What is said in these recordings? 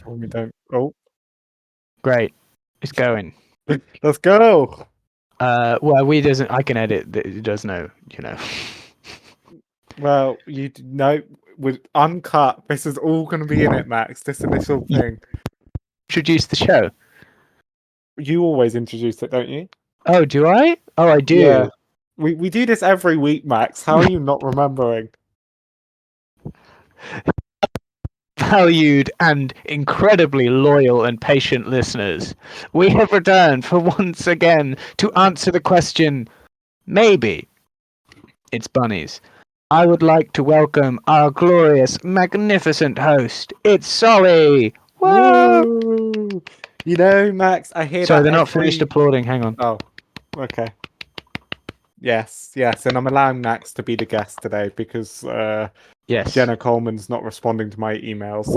We don't. Oh, Great. It's going. let's go. Well, we doesn't. I can edit. It does no. Well, no, with uncut. This is all going to be in it, Max. This initial thing. Introduce the show. You always introduce it, don't you? Oh, do I? Oh, I do. Yeah. We do this every week, Max. How are you not remembering? Valued and incredibly loyal and patient listeners, we have returned for once again to answer the question, maybe it's bunnies. I would like to welcome our glorious, magnificent host. It's Solly. Whoa! Woo! You know, Max, I hear Sorry, that they're not finished applauding. Hang on. Oh, okay. Yes, and I'm allowing Max to be the guest today because Yes. Jenna Coleman's not responding to my emails.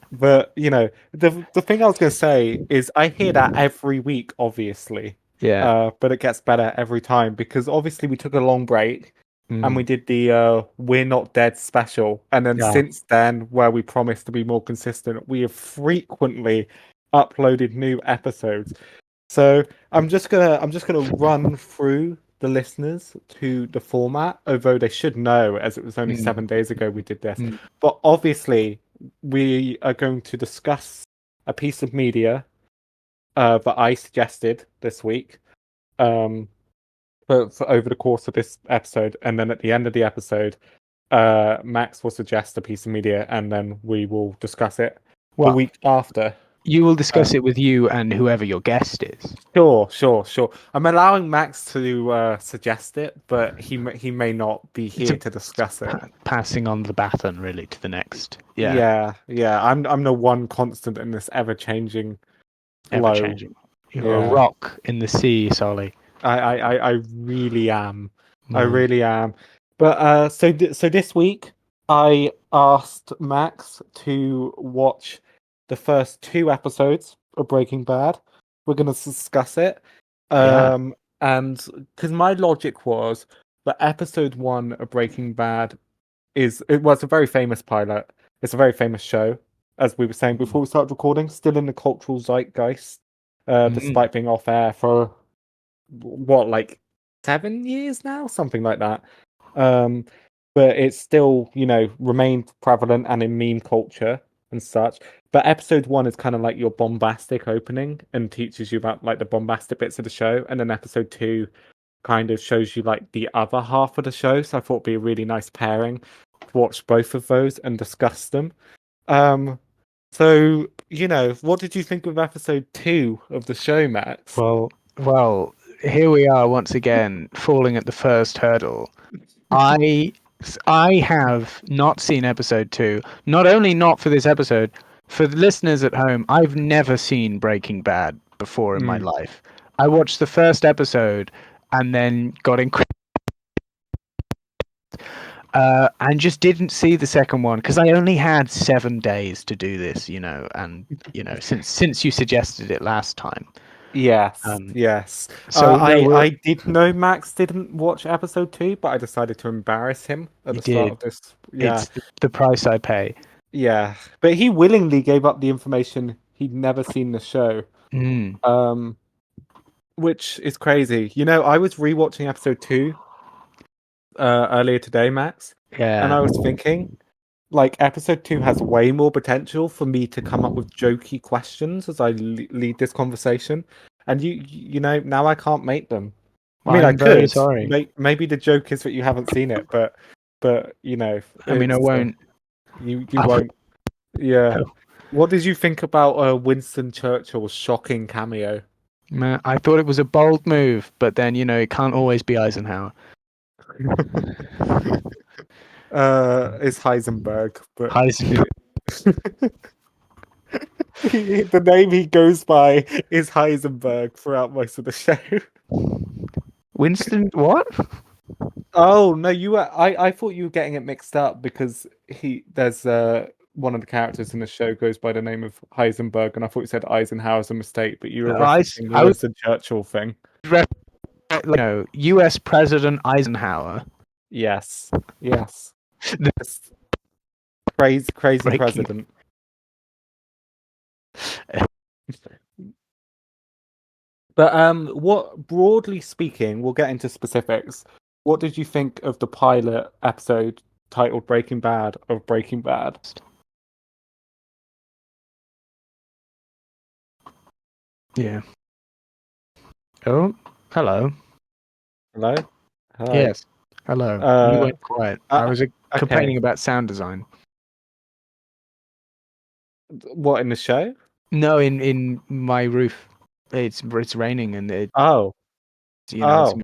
But the thing I was going to say is I hear that every week, obviously. Yeah. But it gets better every time because obviously we took a long break and we did the We're Not Dead special, and then since then, where we promised to be more consistent, we have frequently uploaded new episodes. So I'm just gonna run through the listeners to the format, although they should know as it was only 7 days ago we did this. But obviously we are going to discuss a piece of media that I suggested this week for over the course of this episode, and then at the end of the episode, Max will suggest a piece of media, and then we will discuss it the week after. You will discuss it with you and whoever your guest is. Sure. I'm allowing Max to suggest it, but he may not be here to discuss it. Passing on the baton, really, to the next. Yeah. I'm the one constant in this ever-changing flow. Ever-changing. You're a rock in the sea, Solly. I really am. I really am. But so this week I asked Max to watch the first 2 episodes of Breaking Bad. We're going to discuss it. And because my logic was that episode 1 of Breaking Bad was a very famous pilot. It's a very famous show, as we were saying before we started recording, still in the cultural zeitgeist, despite being off air for like 7 years now, something like that. But it's still, remained prevalent and in meme culture and such. But episode 1 is kind of like your bombastic opening and teaches you about like the bombastic bits of the show, and then episode 2 kind of shows you like the other half of the show. So I thought it'd be a really nice pairing to watch both of those and discuss them. So what did you think of episode 2 of the show, Max? Well, here we are once again falling at the first hurdle. I have not seen episode 2. Not only not for this episode, for the listeners at home, I've never seen Breaking Bad before in my life. I watched the first episode and then got and just didn't see the second one because I only had 7 days to do this, and since you suggested it last time. Yes. So I did know Max didn't watch episode 2, but I decided to embarrass him at the start of this. Yeah, it's the price I pay. Yeah, but he willingly gave up the information he'd never seen the show. Which is crazy. I was rewatching episode 2 earlier today, Max. Yeah. And I was thinking, like, episode 2 has way more potential for me to come up with jokey questions as I lead this conversation. And you know, now I can't make them. I mean, I'm very sorry. Maybe the joke is that you haven't seen it, but I mean, I won't. You won't. Yeah. No. What did you think about Winston Churchill's shocking cameo? I thought it was a bold move, but then it can't always be Eisenhower. It's Heisenberg, but Heisenberg. The name he goes by is Heisenberg throughout most of the show. Winston, what? Oh no, I thought you were getting it mixed up because there's one of the characters in the show goes by the name of Heisenberg, and I thought you said Eisenhower's a mistake, but you were referencing the Winston Churchill thing. U.S. President Eisenhower. Yes. Crazy president. But what broadly speaking, we'll get into specifics. What did you think of the pilot episode titled Breaking Bad of Breaking Bad? Yeah. Oh, hello. Hello? Hi. Yes. Hello. You went quiet. I was okay. complaining about sound design. What, in the show? No, in my roof. It's raining and Oh. it's Oh.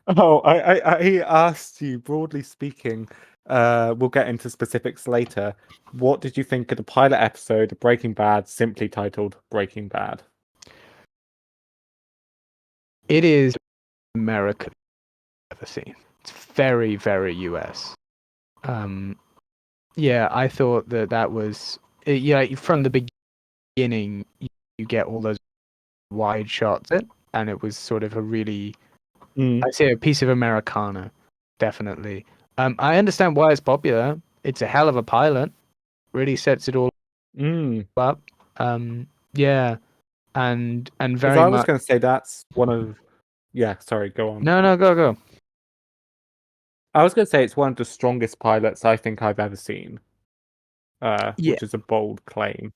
Oh, I asked you, broadly speaking, we'll get into specifics later. What did you think of the pilot episode of Breaking Bad, simply titled Breaking Bad? it is America I've ever seen. It's very, very US. Yeah, I thought that was from the beginning you get all those wide shots and it was sort of a really I'd say a piece of Americana, definitely. I understand why it's popular. It's a hell of a pilot. Really sets it all up. Yeah, and Because very I was much. going to say that's one of... Yeah, sorry, go on. No, go. I was going to say it's one of the strongest pilots I think I've ever seen, Yeah. which is a bold claim.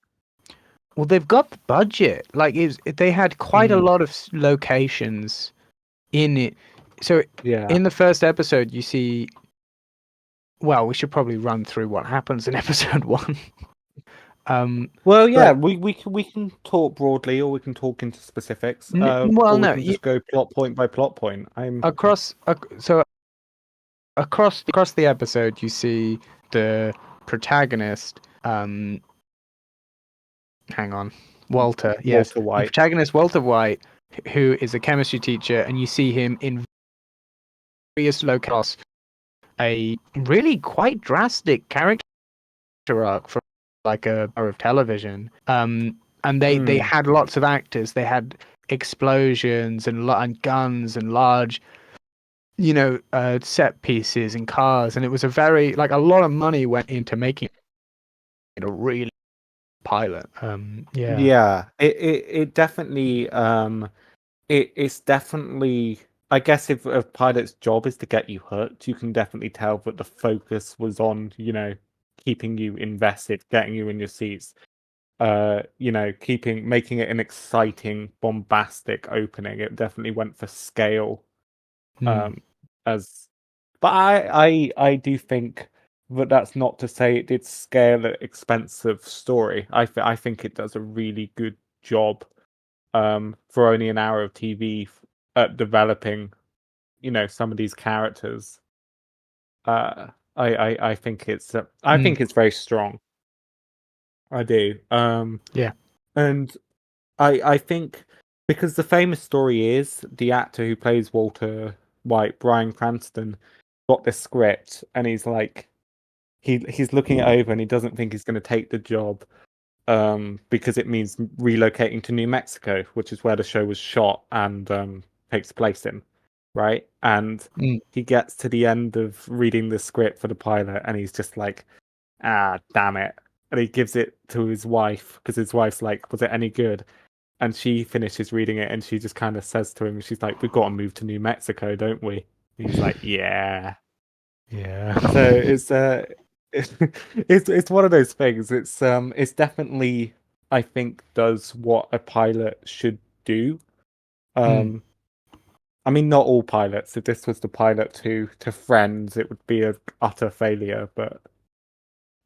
Well, they've got the budget. Like, they had quite a lot of locations in it. So Yeah. in the first episode, you see. Well, we should probably run through what happens in episode 1. Well, yeah, but we can talk broadly, or we can talk into specifics. well, Or we no, can just go plot point by plot point. across the episode, you see the protagonist. Hang on, Walter. Yes, Walter White. The protagonist Walter White, who is a chemistry teacher, and you see him in various locales. A really quite drastic character arc for like a hour of television. And they had lots of actors. They had explosions and guns and large, set pieces and cars. And it was a lot of money went into making it a really pilot. Yeah, it definitely it's definitely, I guess, if a pilot's job is to get you hooked, you can definitely tell that the focus was on, keeping you invested, getting you in your seats, making it an exciting, bombastic opening. It definitely went for scale. As But I do think that that's not to say it did scale at expense of story. I think it does a really good job for only an hour of TV at developing, some of these characters. I think it's very strong. I do. Yeah. And I think, because the famous story is the actor who plays Walter White, Bryan Cranston, got this script and he's like, he's looking it over and he doesn't think he's going to take the job, because it means relocating to New Mexico, which is where the show was shot and takes place in, right? And he gets to the end of reading the script for the pilot and he's just like, damn it. And he gives it to his wife because his wife's like, was it any good? And she finishes reading it and she just kind of says to him, she's like, we've got to move to New Mexico, don't we? And he's like, yeah. Yeah. So it's one of those things. It's definitely, I think, does what a pilot should do. I mean, not all pilots. If this was the pilot to Friends, it would be an utter failure. But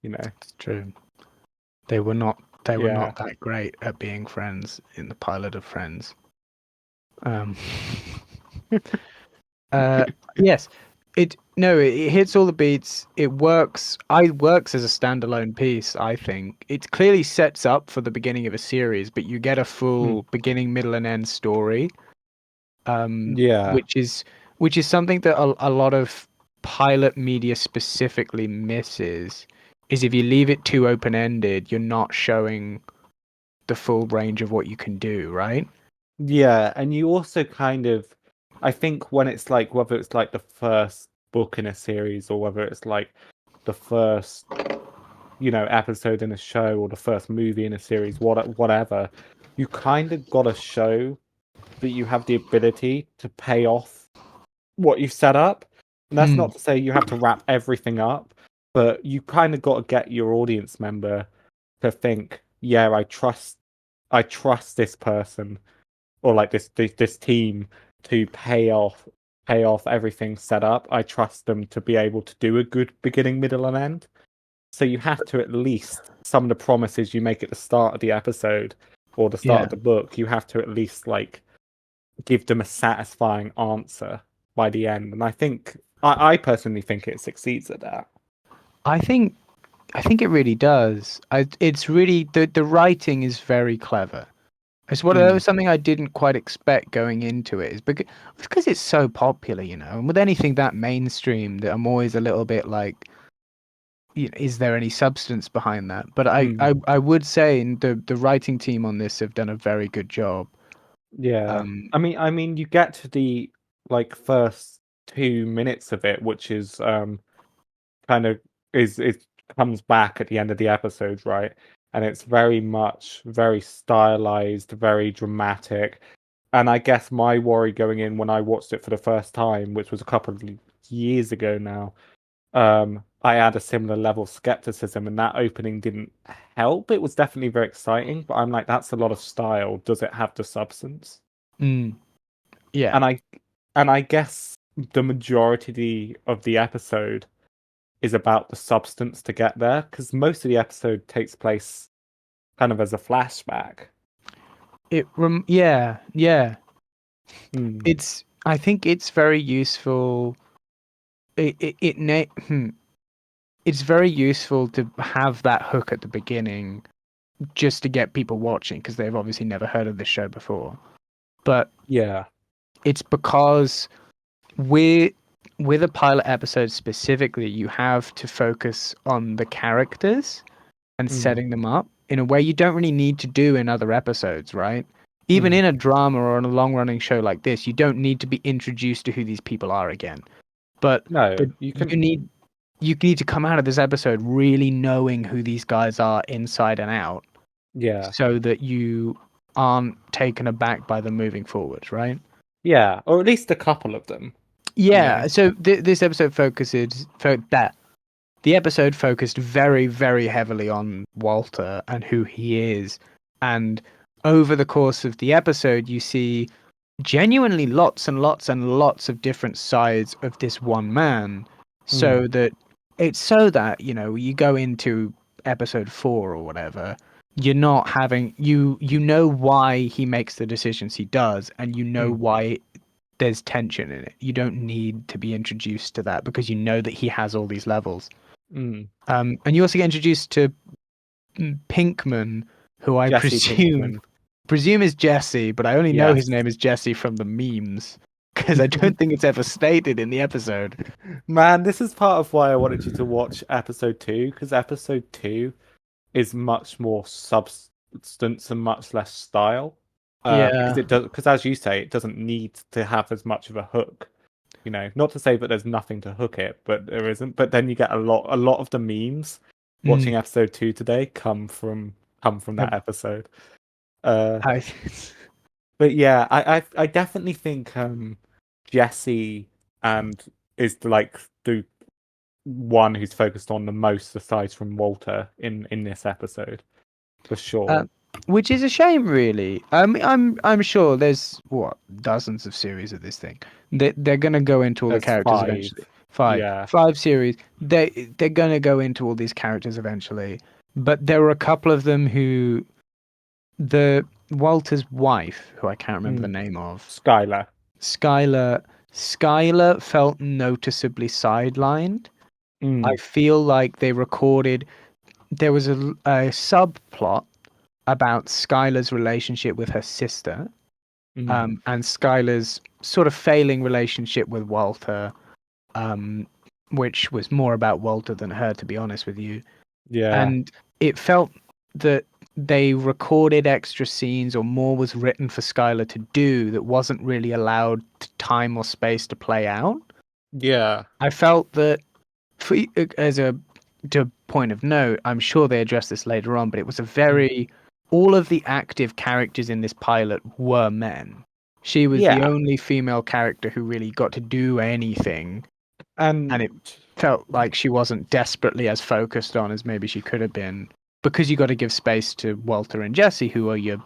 It's true. They were not yeah. that great at being friends in the pilot of Friends. Yes. It hits all the beats. It works. Works as a standalone piece, I think. It clearly sets up for the beginning of a series, but you get a full beginning, middle, and end story. Yeah. Which is something that a lot of pilot media specifically misses. Is if you leave it too open-ended, you're not showing the full range of what you can do, right? Yeah, and you also kind of, I think when it's like, whether it's like the first book in a series or whether it's like the first, episode in a show or the first movie in a series, whatever, you kind of got to show that you have the ability to pay off what you've set up. And that's not to say you have to wrap everything up, but you kind of got to get your audience member to think, yeah, I trust this person, or like this team, to pay off everything set up. I trust them to be able to do a good beginning, middle, and end. So you have to, at least, some of the promises you make at the start of the episode or the start of the book, you have to at least like give them a satisfying answer by the end. And I think I personally think it succeeds at that. I think it really does. It's really the writing is very clever. It's what that was something I didn't quite expect going into it. Is because it's so popular, you know. And with anything that mainstream, that I'm always a little bit like, is there any substance behind that? But I would say the writing team on this have done a very good job. Yeah. I mean, you get to the like first 2 minutes of it, which is kind of it comes back at the end of the episode, right? And it's very much very stylized, very dramatic. And I guess my worry going in when I watched it for the first time, which was a couple of years ago now, I had a similar level of skepticism, and that opening didn't help. It was definitely very exciting, but I'm like, that's a lot of style. Does it have the substance? Yeah. And I guess the majority of the episode is about the substance to get there, because most of the episode takes place kind of as a flashback. Yeah. I think it's very useful. It's very useful to have that hook at the beginning, just to get people watching, because they've obviously never heard of this show before. But yeah, it's because with a pilot episode specifically, you have to focus on the characters and setting them up in a way you don't really need to do in other episodes, right? Even in a drama or on a long-running show like this, you don't need to be introduced to who these people are again. But no, you need to come out of this episode really knowing who these guys are inside and out. Yeah. So that you aren't taken aback by them moving forward, right? Yeah, or at least a couple of them. Yeah. You know? So this episode the episode focused very, very heavily on Walter and who he is. And over the course of the episode, you see genuinely lots and lots and lots of different sides of this one man. So that it's so that, you know, you go into episode 4 or whatever, you're not having you know why he makes the decisions he does, and you know why there's tension in it. You don't need to be introduced to that, because you know that he has all these levels. And you also get introduced to Pinkman, who I presume is Jesse, but I only know his name is Jesse from the memes, because I don't think it's ever stated in the episode. Man, this is part of why I wanted you to watch episode 2, because episode 2 is much more substance and much less style. Because as you say, it doesn't need to have as much of a hook. You know, not to say that there's nothing to hook it, but there isn't. But then you get a lot of the memes watching episode 2 today come from that episode. But yeah, I definitely think Jesse is the one who's focused on the most, aside from Walter, in this episode, for sure. Which is a shame, really. I'm sure there's dozens of series of this thing. They're gonna go into all the characters eventually. Five series. They're gonna go into all these characters eventually. But there were a couple of them who, Walter's wife, who I can't remember the name of, Skylar felt noticeably sidelined. I feel like they recorded. There was a subplot about Skylar's relationship with her sister, and Skylar's sort of failing relationship with Walter, which was more about Walter than her, to be honest with you. Yeah. And it felt that they recorded extra scenes, or more was written for Skylar to do, that wasn't really allowed time or space to play out. Yeah. I felt that, to point of note, I'm sure they addressed this later on, but it was a very all of the active characters in this pilot were men. She was the only female character who really got to do anything, and it felt like she wasn't desperately as focused on as maybe she could have been, because you got to give space to Walter and Jesse, who are your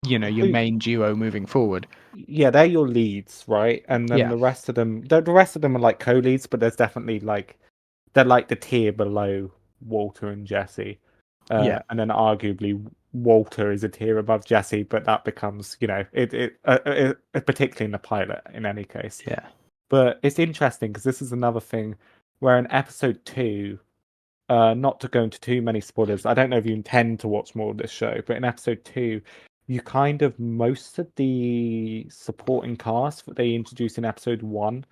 main duo moving forward. Yeah, they're your leads, right? And then the rest of them, the rest of them are like co-leads, but there's definitely like they're like the tier below Walter and Jesse. And then arguably Walter is a tier above Jesse, but that becomes, particularly in the pilot in any case. Yeah. But it's interesting because this is another thing where in episode 2, not to go into too many spoilers, I don't know if you intend to watch more of this show, but in episode 2, you kind of, most of the supporting cast that they introduced in episode 1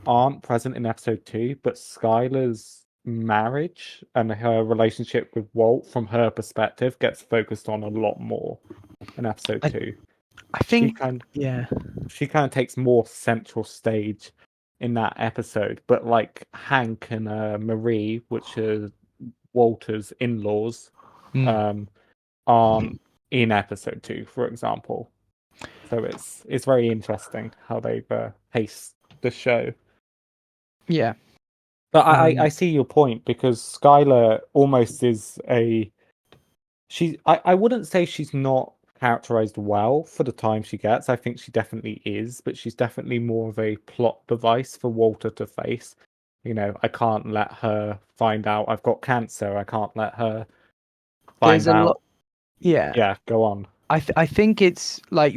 aren't present in episode 2, but Skylar's marriage and her relationship with Walt, from her perspective, gets focused on a lot more in episode 2. I think, she kind of takes more central stage in that episode, but like Hank and Marie, which are Walter's in-laws, aren't in episode 2, for example. So it's very interesting how they've paced the show. Yeah. But I see your point, because Skylar almost is I wouldn't say she's not characterized well for the time she gets. I think she definitely is, but she's definitely more of a plot device for Walter to face. I can't let her find out I've got cancer. I can't let her find out. Yeah, go on. I think it's like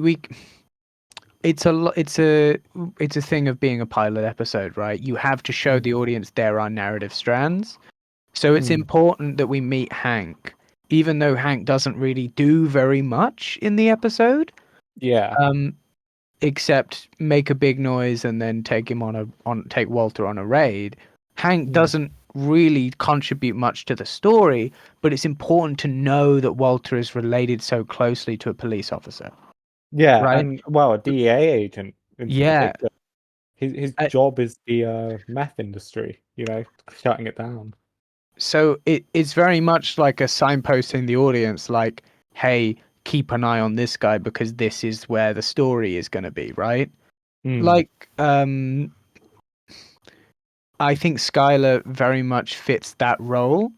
it's a thing of being a pilot episode, right? You have to show the audience there are narrative strands. So it's important that we meet Hank, even though Hank doesn't really do very much in the episode. Yeah. Except make a big noise and then take Walter on a raid. Hank doesn't really contribute much to the story, but it's important to know that Walter is related so closely to a police officer. Yeah, right? and a DEA agent in particular. His job is the meth industry, shutting it down. So it's very much like a signposting the audience, like, hey, keep an eye on this guy because this is where the story is going to be, right? Like, I think Skylar very much fits that role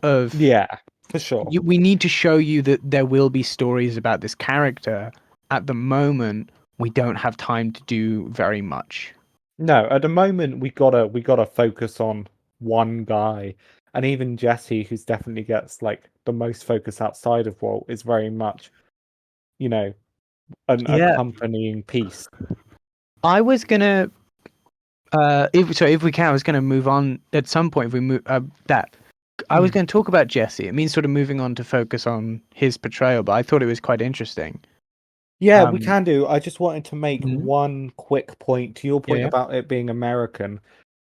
of... Yeah, for sure. We need to show you that there will be stories about this character. At the moment, we don't have time to do very much. No, at the moment we gotta focus on one guy, and even Jesse, who's definitely gets like the most focus outside of Walt, is very much, an accompanying piece. I was gonna, if we can, I was gonna move on at some point. If we move I was going to talk about Jesse. It means sort of moving on to focus on his portrayal, but I thought it was quite interesting. Yeah, we can do. I just wanted to make one quick point to your point about it being American.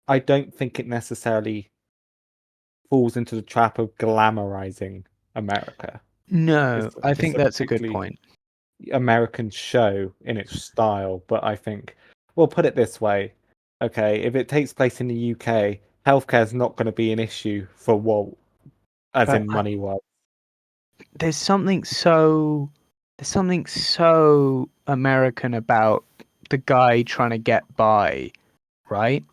I don't think it necessarily falls into the trap of glamorizing America. No, I think that's a good point. American show in its style, but I think, we'll put it this way. Okay, if it takes place in the UK, healthcare is not going to be an issue for Walt, as in money-wise. There's something so American about the guy trying to get by, right?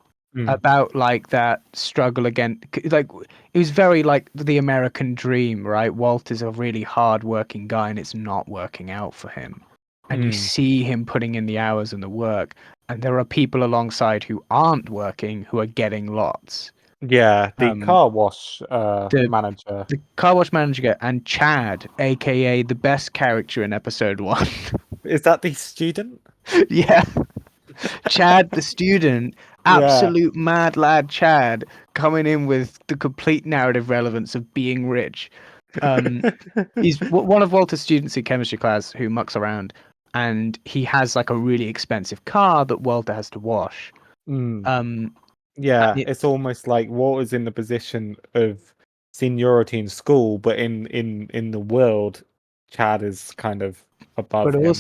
About like that struggle again. Like, it was very like the American dream, right? Walt is a really hard-working guy, and it's not working out for him. And you see him putting in the hours and the work, and there are people alongside who aren't working who are getting lots. Yeah, the car wash manager. The car wash manager and Chad, aka the best character in episode 1. Is that the student? Yeah. Chad, the student, absolute mad lad Chad, coming in with the complete narrative relevance of being rich. He's one of Walter's students in chemistry class who mucks around, and he has like a really expensive car that Walter has to wash. Yeah, it's almost like Walter's in the position of seniority in school, but in the world, Chad is kind of above him.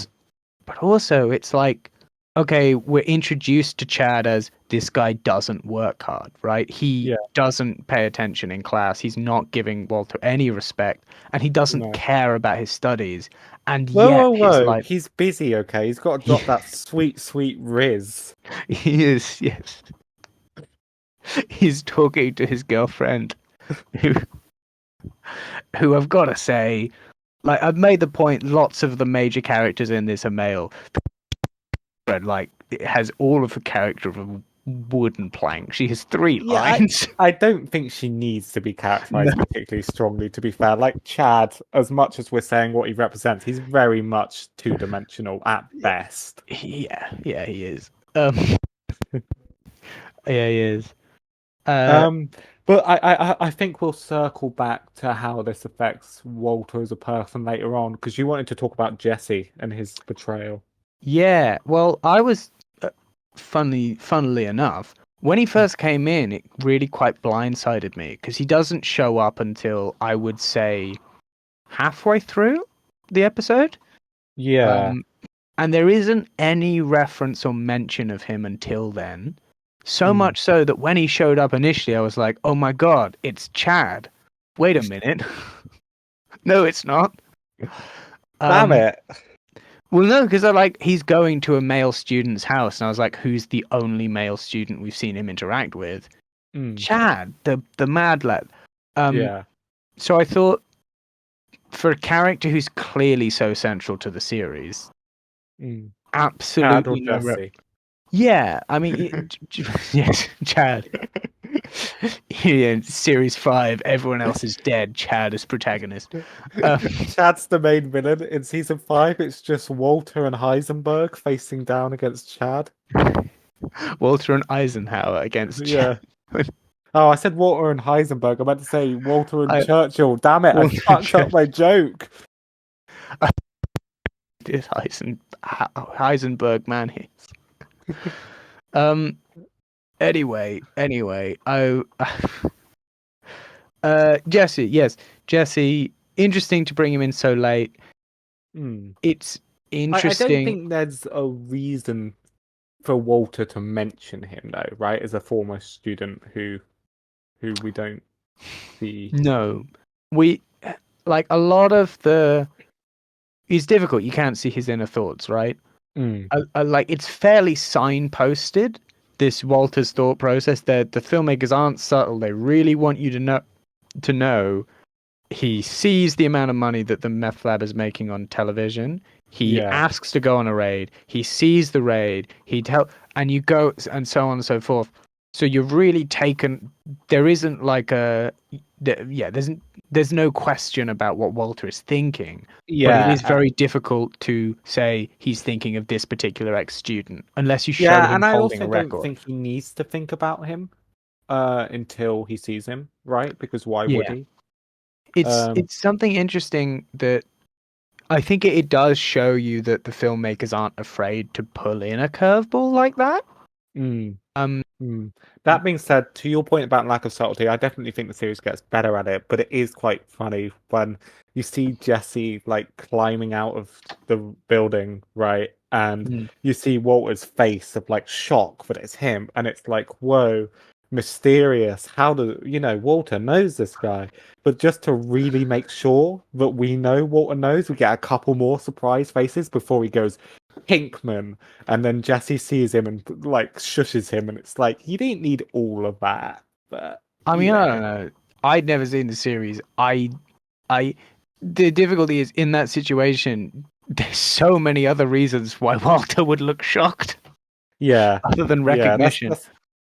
But also, it's like okay, we're introduced to Chad as this guy doesn't work hard, right? He doesn't pay attention in class. He's not giving Walter any respect, and he doesn't No. care about his studies. And Whoa, yet whoa, his whoa! life, He's busy. Okay, he's got to drop that sweet, sweet Riz. he is, yes. He's talking to his girlfriend, who I've got to say, like, I've made the point, lots of the major characters in this are male. But, like, it has all of the character of a wooden plank. She has 3 lines. I don't think she needs to be characterized particularly strongly, to be fair. Like Chad, as much as we're saying what he represents, he's very much two-dimensional at best. Yeah, he is. Yeah, he is. But I think we'll circle back to how this affects Walter as a person later on, because you wanted to talk about Jesse and his betrayal. Yeah, well, I was, funnily enough, when he first came in, it really quite blindsided me, because he doesn't show up until, I would say, halfway through the episode. Yeah. And there isn't any reference or mention of him until then. So much so that when he showed up initially, I was like, oh my god, it's Chad. Wait a minute. No, it's not. Damn it. Well, no, because he's going to a male student's house, and I was like, who's the only male student we've seen him interact with? Chad, the mad lad. Yeah. So I thought, for a character who's clearly so central to the series, absolutely Chad or Jesse. Yeah, I mean, yes, Chad. Yeah, series 5, everyone else is dead. Chad is protagonist. Chad's the main villain. In season 5, it's just Walter and Heisenberg facing down against Chad. Walter and Eisenhower against Chad. Oh, I said Walter and Heisenberg. I meant to say Walter and Churchill. Damn it, I fucked up my joke. This Heisenberg man hits. Anyway, Jesse, yes, Jesse. Interesting to bring him in so late. It's interesting. I don't think there's a reason for Walter to mention him, though, right? As a former student who we don't see. No, we like a lot of the. It's difficult. You can't see his inner thoughts, right? Like it's fairly signposted. This Walter's thought process. The filmmakers aren't subtle. They really want you to know. He sees the amount of money that the meth lab is making on television. He asks to go on a raid. He sees the raid. And you go, and so on and so forth. So you've really taken. There isn't like there's no question about what Walter is thinking. But it is very difficult to say he's thinking of this particular ex-student unless you show him holding a record. I don't think he needs to think about him until he sees him, right? Because why would he? It's something interesting that I think it does show you that the filmmakers aren't afraid to pull in a curveball like that. That being said, to your point about lack of subtlety, I definitely think the series gets better at it, but it is quite funny when you see Jesse like climbing out of the building, right? And you see Walter's face of like shock that it's him, and it's like, whoa, mysterious. How do Walter knows this guy? But just to really make sure that we know Walter knows, we get a couple more surprise faces before he goes, Pinkman, and then Jesse sees him and like shushes him, and it's like you didn't need all of that. But I mean, I don't know. I'd never seen the series. The difficulty is in that situation. There's so many other reasons why Walter would look shocked. Yeah, other than recognition.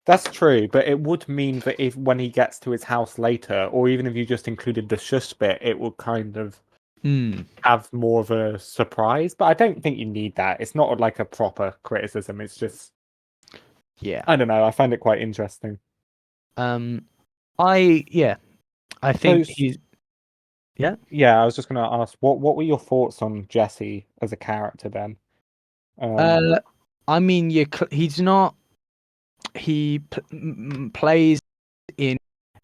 That's true, but it would mean that if when he gets to his house later, or even if you just included the shush bit, it would kind of have more of a surprise. But I don't think you need that. It's not like a proper criticism. It's just, I don't know. I find it quite interesting. I think he's. Yeah. I was just going to ask, what were your thoughts on Jesse as a character then? I mean, he's not. He plays in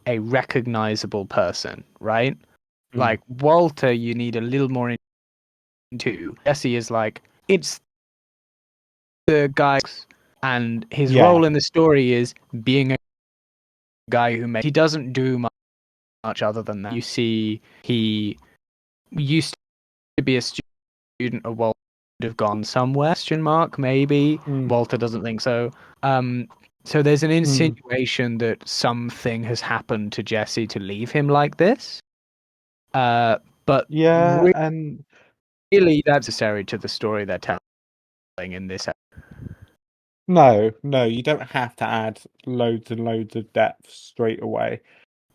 a recognizable person, right? Like Walter, you need a little more into. Jesse is like, it's the guy, and his Yeah. role in the story is being a guy who he doesn't do much other than that. You see, he used to be a student of Walter, would have gone somewhere, question mark, maybe. Walter doesn't think so. So there's an insinuation that something has happened to Jesse to leave him like this. But Yeah, and really that's necessary to the story they're telling in this. no, you don't have to add loads and loads of depth straight away.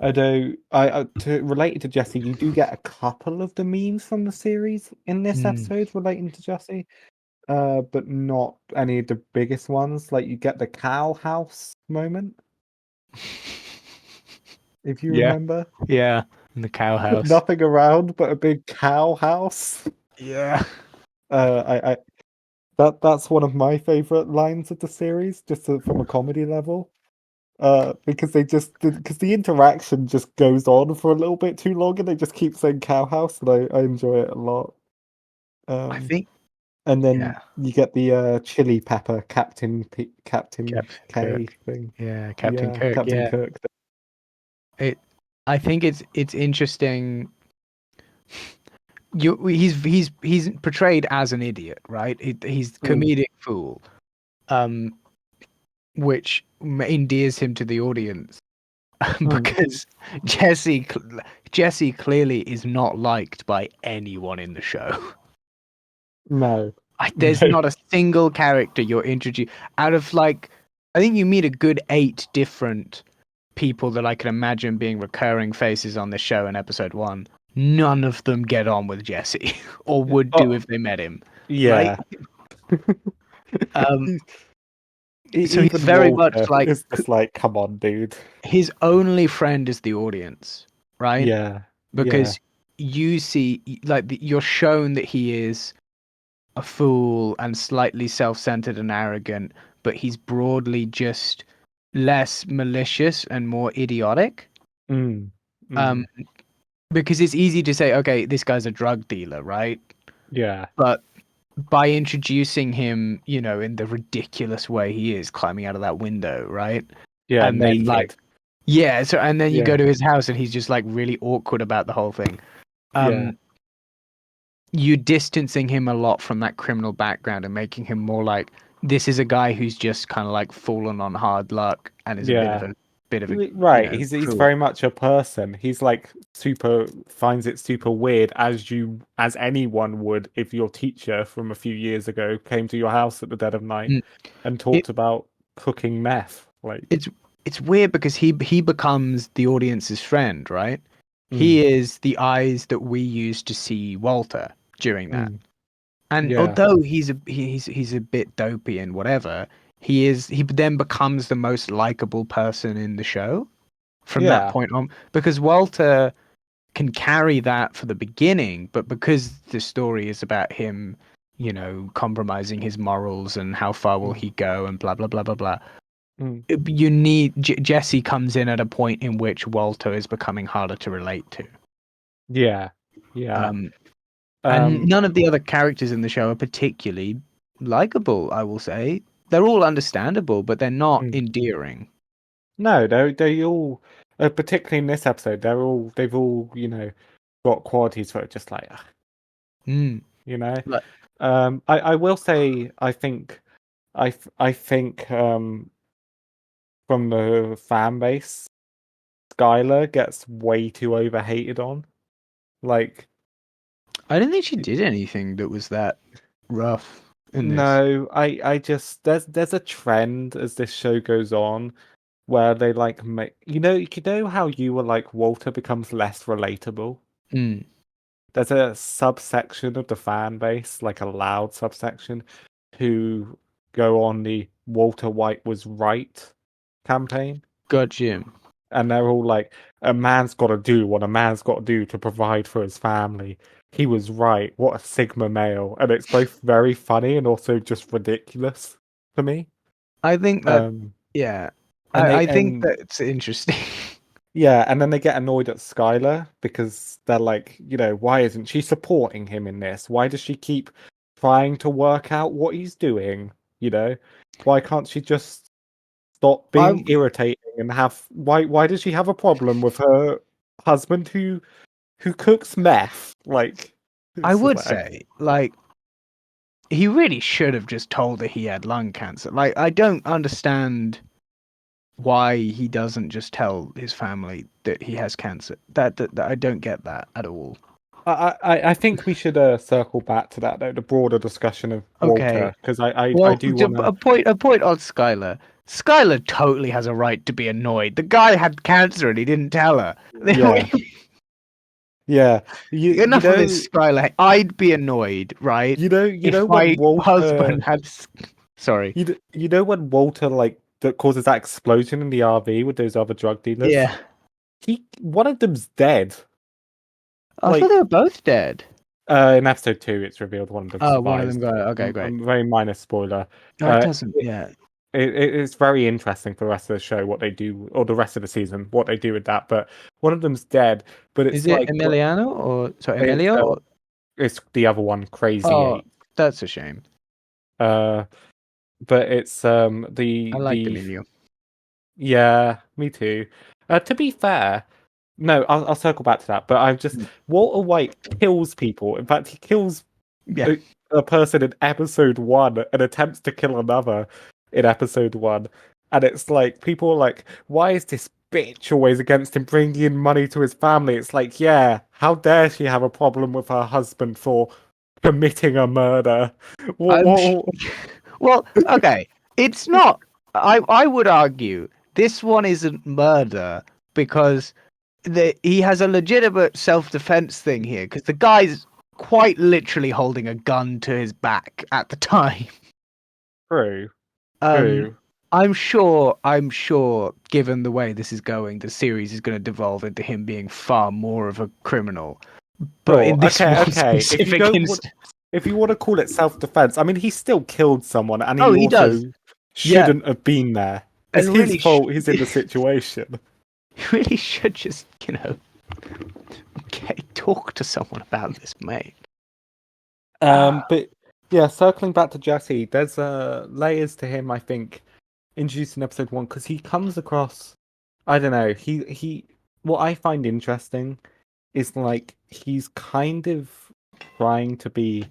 Although, to relate to Jesse, you do get a couple of the memes from the series in this episode relating to Jesse, but not any of the biggest ones. Like you get the cow house moment, if you remember. Yeah, in the cow house. Nothing around but a big cow house. Yeah. I that's one of my favorite lines of the series, just from a comedy level. Because the interaction just goes on for a little bit too long, and they just keep saying cow house, and I enjoy it a lot. I think, and then you get the chili pepper Captain K Kirk. thing. Yeah, Captain Kirk. Captain Kirk. I think it's interesting. He's portrayed as an idiot, right? He's comedic fool, which endears him to the audience because Jesse clearly is not liked by anyone in the show. No, there's not a single character you're introduced out of I think you meet a good 8 different people that I can imagine being recurring faces on the show in episode 1. None of them get on with Jesse, or would do if they met him. Yeah. Right? So Even he's very Walter much like, it's just like, come on, dude. His only friend is the audience, right? Yeah. Because you see, you're shown that he is a fool and slightly self-centered and arrogant, but he's broadly just less malicious and more idiotic. Because it's easy to say, okay, this guy's a drug dealer, right? Yeah. But by introducing him, in the ridiculous way he is, climbing out of that window, right? Yeah, And naked. then and then you go to his house and he's just really awkward about the whole thing. You distancing him a lot from that criminal background and making him more like, this is a guy who's just kind of fallen on hard luck and is a bit of a right. He's very much a person. He's finds it super weird, as anyone would if your teacher from a few years ago came to your house at the dead of night and talked about cooking meth. It's weird because he becomes the audience's friend, right? He is the eyes that we use to see Walter during that. And although he's a bit dopey and whatever, he then becomes the most likable person in the show from that point on, because Walter can carry that for the beginning, but because the story is about him, compromising his morals and how far will he go and blah blah blah blah blah. You need Jesse comes in at a point in which Walter is becoming harder to relate to. And none of the other characters in the show are particularly likable, I will say. They're all understandable, but they're not endearing. No, they all, particularly in this episode, they've all got qualities for it, just like, I will say, I think from the fan base, Skylar gets way too overhated on. I don't think she did anything that was that rough in this. No, I just there's a trend as this show goes on where they make how you were Walter becomes less relatable. There's a subsection of the fan base, a loud subsection, who go on the Walter White was right campaign. Gotcha. And they're all like, a man's got to do what a man's got to do to provide for his family. He was right. What a Sigma male. And it's both very funny and also just ridiculous for me. I think that, I think that's interesting. Yeah, and then they get annoyed at Skylar because they're like, why isn't she supporting him in this? Why does she keep trying to work out what he's doing? You know, why can't she just stop being irritating and have? Why does she have a problem with her husband who cooks meth? Like, I it's just would like, say, like, he really should have just told her he had lung cancer. Like, I don't understand why he doesn't just tell his family that he has cancer. That I don't get that at all. I think we should circle back to that though, the broader discussion of Okay. Walter, because I Well, do want to. a point on Skylar. Skylar totally has a right to be annoyed. The guy had cancer and he didn't tell her. Yeah, yeah. Enough of this, Skylar. I'd be annoyed, right? You If know my when Walter, husband had. Sorry. you know when Walter like that causes that explosion in the RV with those other drug dealers. Yeah. One of them's dead. I thought Like, they were both dead. in episode 2, it's revealed one of them Oh, one of survives. them got it. Okay, great. Very minor spoiler. No, it doesn't. Yeah. It's very interesting for the rest of the show what they do, or the rest of the season what they do with that. But one of them's dead. But Is it's it like Emiliano or sorry, it's, Emilio? Or... it's the other one, Crazy Oh, Eight. that's a shame. But it's I liked the Emilio. yeah, me too. To be fair, no, I'll circle back to that. But I'm just Walter White kills people. In fact, he kills Yeah. a person in episode 1 and attempts to kill another in episode 1. And it's like, people are like, why is this bitch always against him bringing in money to his family? It's like, yeah, how dare she have a problem with her husband for committing a murder? Well, okay. It's not. I would argue this one isn't murder because he has a legitimate self-defense thing here because the guy's quite literally holding a gun to his back at the time. True. I'm sure, given the way this is going, the series is going to devolve into him being far more of a criminal. But in this one specific instance, if you want to call it self-defense, I mean, he still killed someone, and he he also does. shouldn't have been there. It's And his really fault. He's in the situation. He really should just, talk to someone about this, mate. But yeah, circling back to Jesse, there's layers to him, I think, introduced in episode 1, because he comes across, I don't know, he what I find interesting is like he's kind of trying to be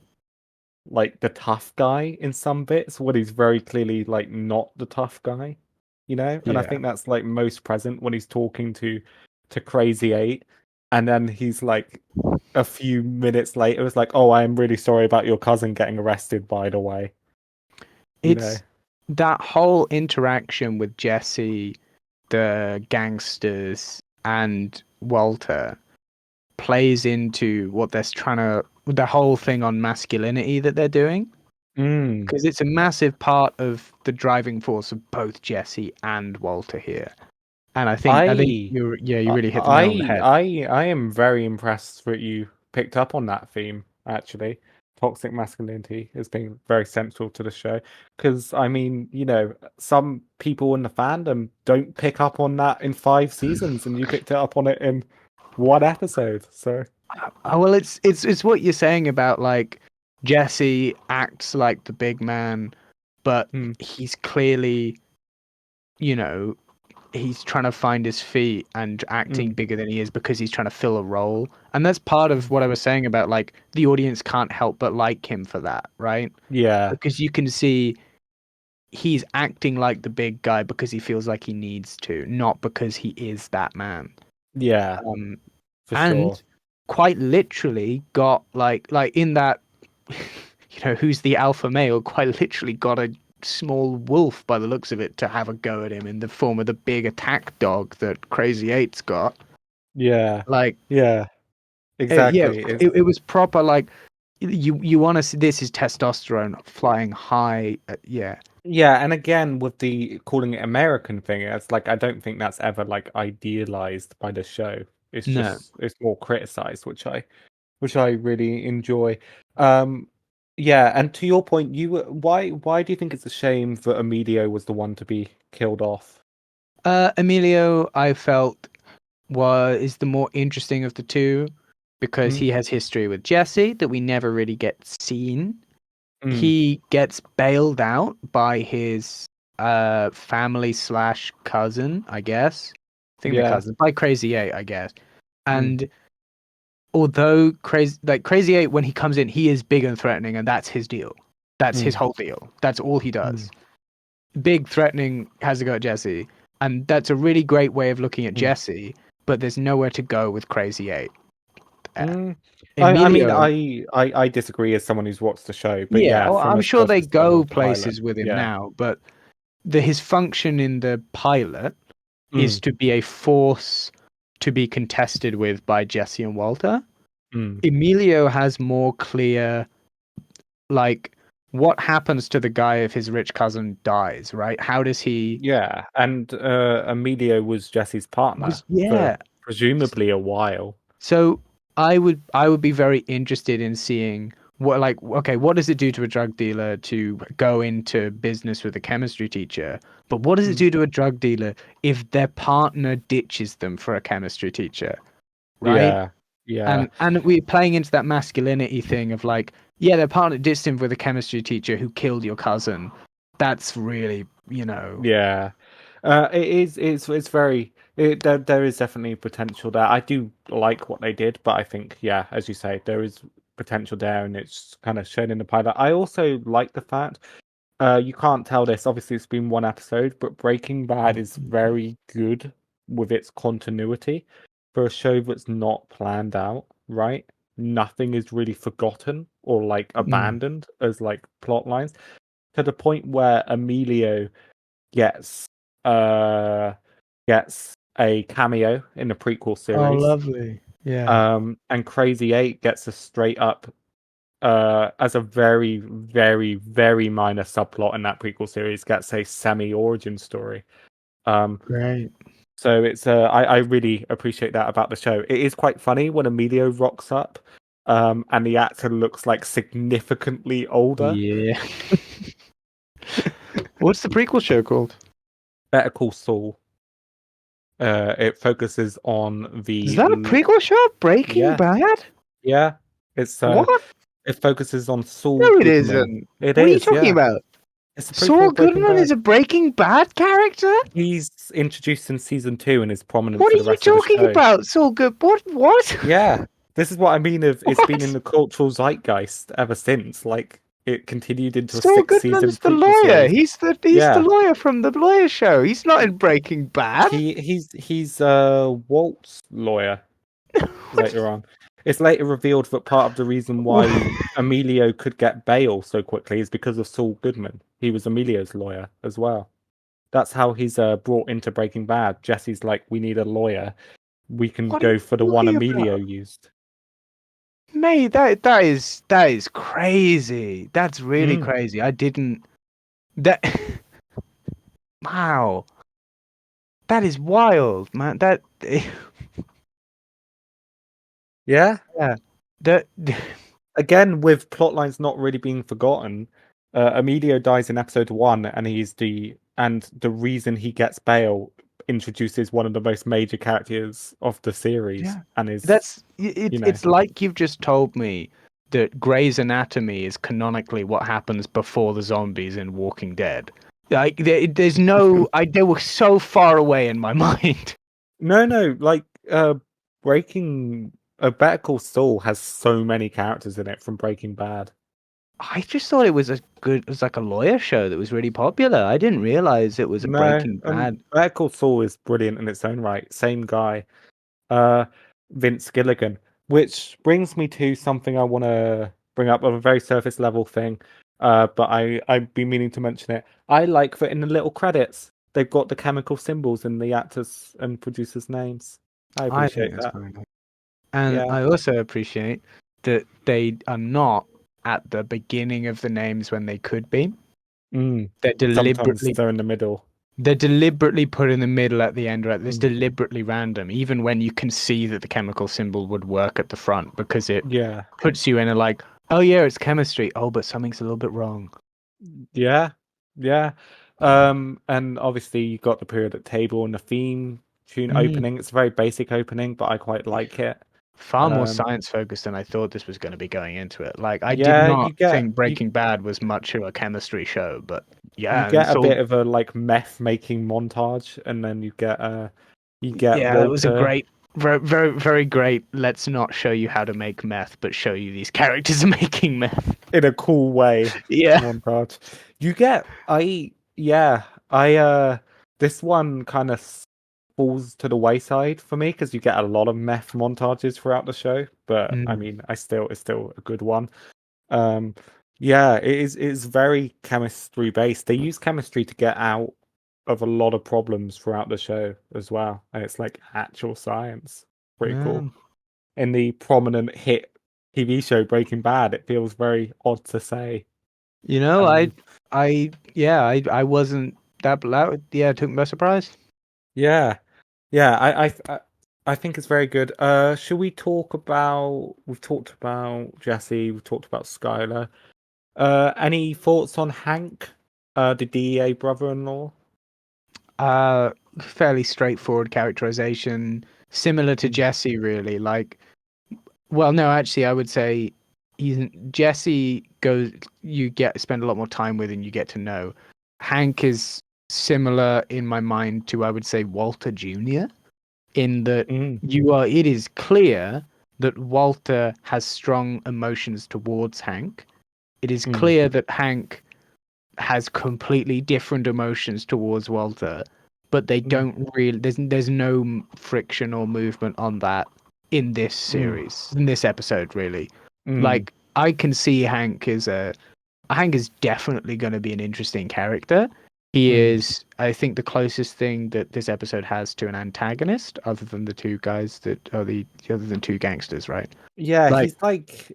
like the tough guy in some bits when he's very clearly like not the tough guy, and I think that's like most present when he's talking to Crazy Eight, and then he's like a few minutes later it's like, oh, I am really sorry about your cousin getting arrested, by the way. That whole interaction with Jesse, the gangsters, and Walter plays into what they're trying to, the whole thing on masculinity that they're doing. Because it's a massive part of the driving force of both Jesse and Walter here. And I think you really hit the nail on the head. I am very impressed that you picked up on that theme, actually. Toxic masculinity has been very central to the show. Because, I mean, some people in the fandom don't pick up on that in 5 seasons, and you picked it up on it in 1 episode. So, well, it's what you're saying about like Jesse acts like the big man, but he's clearly, he's trying to find his feet and acting bigger than he is because he's trying to fill a role. And that's part of what I was saying about like the audience can't help but like him for that, right? Yeah. Because you can see he's acting like the big guy because he feels like he needs to, not because he is that man. Yeah. For and sure. Quite literally got like in that who's the alpha male, quite literally got a small wolf by the looks of it to have a go at him in the form of the big attack dog that Crazy Eight's got. Yeah. Like, yeah, exactly. It was proper. Like, you want to see this is testosterone flying high. Yeah, and again with the calling it American thing, it's like I don't think that's ever like idealized by the show. It's just it's more criticized, which I really enjoy. Yeah, and to your point, why do you think it's a shame that Emilio was the one to be killed off? Emilio, I felt is the more interesting of the two because he has history with Jesse that we never really get seen. he gets bailed out by his family / cousin, I guess. I think the Yeah. cousin by Crazy Eight, I guess. Mm. And although Crazy Eight, when he comes in, he is big and threatening, and that's his deal. That's his whole deal. That's all he does. Big, threatening, has to go at Jesse, and that's a really great way of looking at Jesse. But there's nowhere to go with Crazy Eight. I mean, Emilio, I disagree as someone who's watched the show, but yeah, yeah, well, from I'm a sure they surface level go pilot, places with him yeah. now, but his function in the pilot is Mm. to be a force to be contested with by Jesse and Walter. Emilio has more clear, like, what happens to the guy if his rich cousin dies, right? How does he? Yeah, and Emilio was Jesse's partner for presumably a while. So I would be very interested in seeing what, like, okay, what does it do to a drug dealer to go into business with a chemistry teacher? But what does it do to a drug dealer if their partner ditches them for a chemistry teacher? Right? Yeah. And we're playing into that masculinity thing of like, yeah, their partner ditched him with a chemistry teacher who killed your cousin. That's really, Yeah. It's very there is definitely potential there. I do like what they did, but I think, yeah, as you say, there is potential there, and it's kind of shown in the pilot. I also like the fact you can't tell this. Obviously, it's been one episode, but Breaking Bad is very good with its continuity for a show that's not planned out, right? Nothing is really forgotten or like abandoned as like plot lines, to the point where Emilio gets uh gets a cameo in the prequel Oh, series. lovely. Yeah. And Crazy Eight gets a straight up as a very, very, very minor subplot in that prequel series, gets a semi origin story. Great. So it's I really appreciate that about the show. It is quite funny when Emilio rocks up, and the actor looks like significantly older. Yeah. What's the prequel show called? Better Call Saul. It focuses on Is the that a prequel show? Breaking yeah, Bad? yeah. It's What? it focuses on Saul No, it Goodman. isn't. It What are you is, talking yeah. about? It's a prequel Saul of Breaking Goodman Bad. is a Breaking Bad character? He's introduced in season 2 and is prominent What for are the you rest of the talking show. about? Saul Good? What? Yeah, this is what I mean. It's been in What? the cultural zeitgeist ever since. Like, it continued into a Saul Goodman 6-season is the prequel lawyer. series. He's the Yeah, lawyer from the lawyer show. He's not in Breaking Bad. he's Walt's lawyer What? later on. It's later revealed that part of the reason why Emilio could get bail so quickly is because of Saul Goodman. He was Emilio's lawyer as well. That's how he's brought into Breaking Bad. Jesse's like, we need a lawyer. We can What are you go for the one talking Emilio about? used. Mate, that is crazy. That's really Mm. crazy. I didn't that wow. That is wild, man. That Yeah. yeah. That Again, with plot lines not really being forgotten, Emilio dies in episode 1, and the reason he gets bail introduces one of the most major characters of the series, yeah. and is That's it, you know it's like you've just told me that Grey's Anatomy is canonically what happens before the zombies in Walking Dead. Like there's no they were so far away in my mind. no, like Breaking Better Call Saul has so many characters in it from Breaking Bad. I just thought it was like a lawyer show that was really popular. I didn't realize it was a No, Breaking Bad. Better Call Saul is brilliant in its own right. Same guy, uh, Vince Gilligan. Which brings me to something I want to bring up of a very surface level thing. But I've been meaning to mention it. I like that in the little credits they've got the chemical symbols in the actors and producers' names. I I think appreciate that's that. very nice. And Yeah. I also appreciate that they are not at the beginning of the names when they could be. Mm. They're Sometimes deliberately they're in the middle. they're deliberately put in the middle at the end, right? It's Mm. deliberately random, even when you can see that the chemical symbol would work at the front, because it Yeah. puts you in a like, oh yeah, it's chemistry. Oh, but something's a little bit wrong. Yeah. Yeah. And obviously you got the periodic table and the theme tune opening. It's a very basic opening, but I quite like it. Far more science focused than I thought this was going to be going into it. Like, I did Yeah, not think Breaking Bad was much of a chemistry show, but yeah, you get a bit of a like meth making montage, and then you get It was a Walter. great, very, very, very great. Let's not show you how to make meth, but show you these characters making meth in a cool way. Yeah. Montage. You get I this one kind of falls to the wayside for me because you get a lot of meth montages throughout the show, but I mean, it's still a good one. Yeah, it's very chemistry based. They use chemistry to get out of a lot of problems throughout the show as well, and it's like actual science. Pretty cool. In the prominent hit TV show Breaking Bad, it feels very odd to say. You know, I wasn't that loud. Yeah, it took me by surprise. Yeah, I think it's very good. Should we talk about? We've talked about Jesse. We've talked about Skylar. Any thoughts on Hank, the DEA brother-in-law? Fairly straightforward characterization, similar to Jesse, really. Like, well, no, actually, I would say Jesse goes. You spend a lot more time with, and you get to know. Hank is similar in my mind to, I would say, Walter Jr. in that it is clear that Walter has strong emotions towards Hank. It is clear that Hank has completely different emotions towards Walter, but they don't really. There's no friction or movement on that in this series, in this episode, really. Like, I can see Hank is definitely going to be an interesting character. He is, I think, the closest thing that this episode has to an antagonist, other than the two guys that are other than two gangsters, right? Yeah, he's like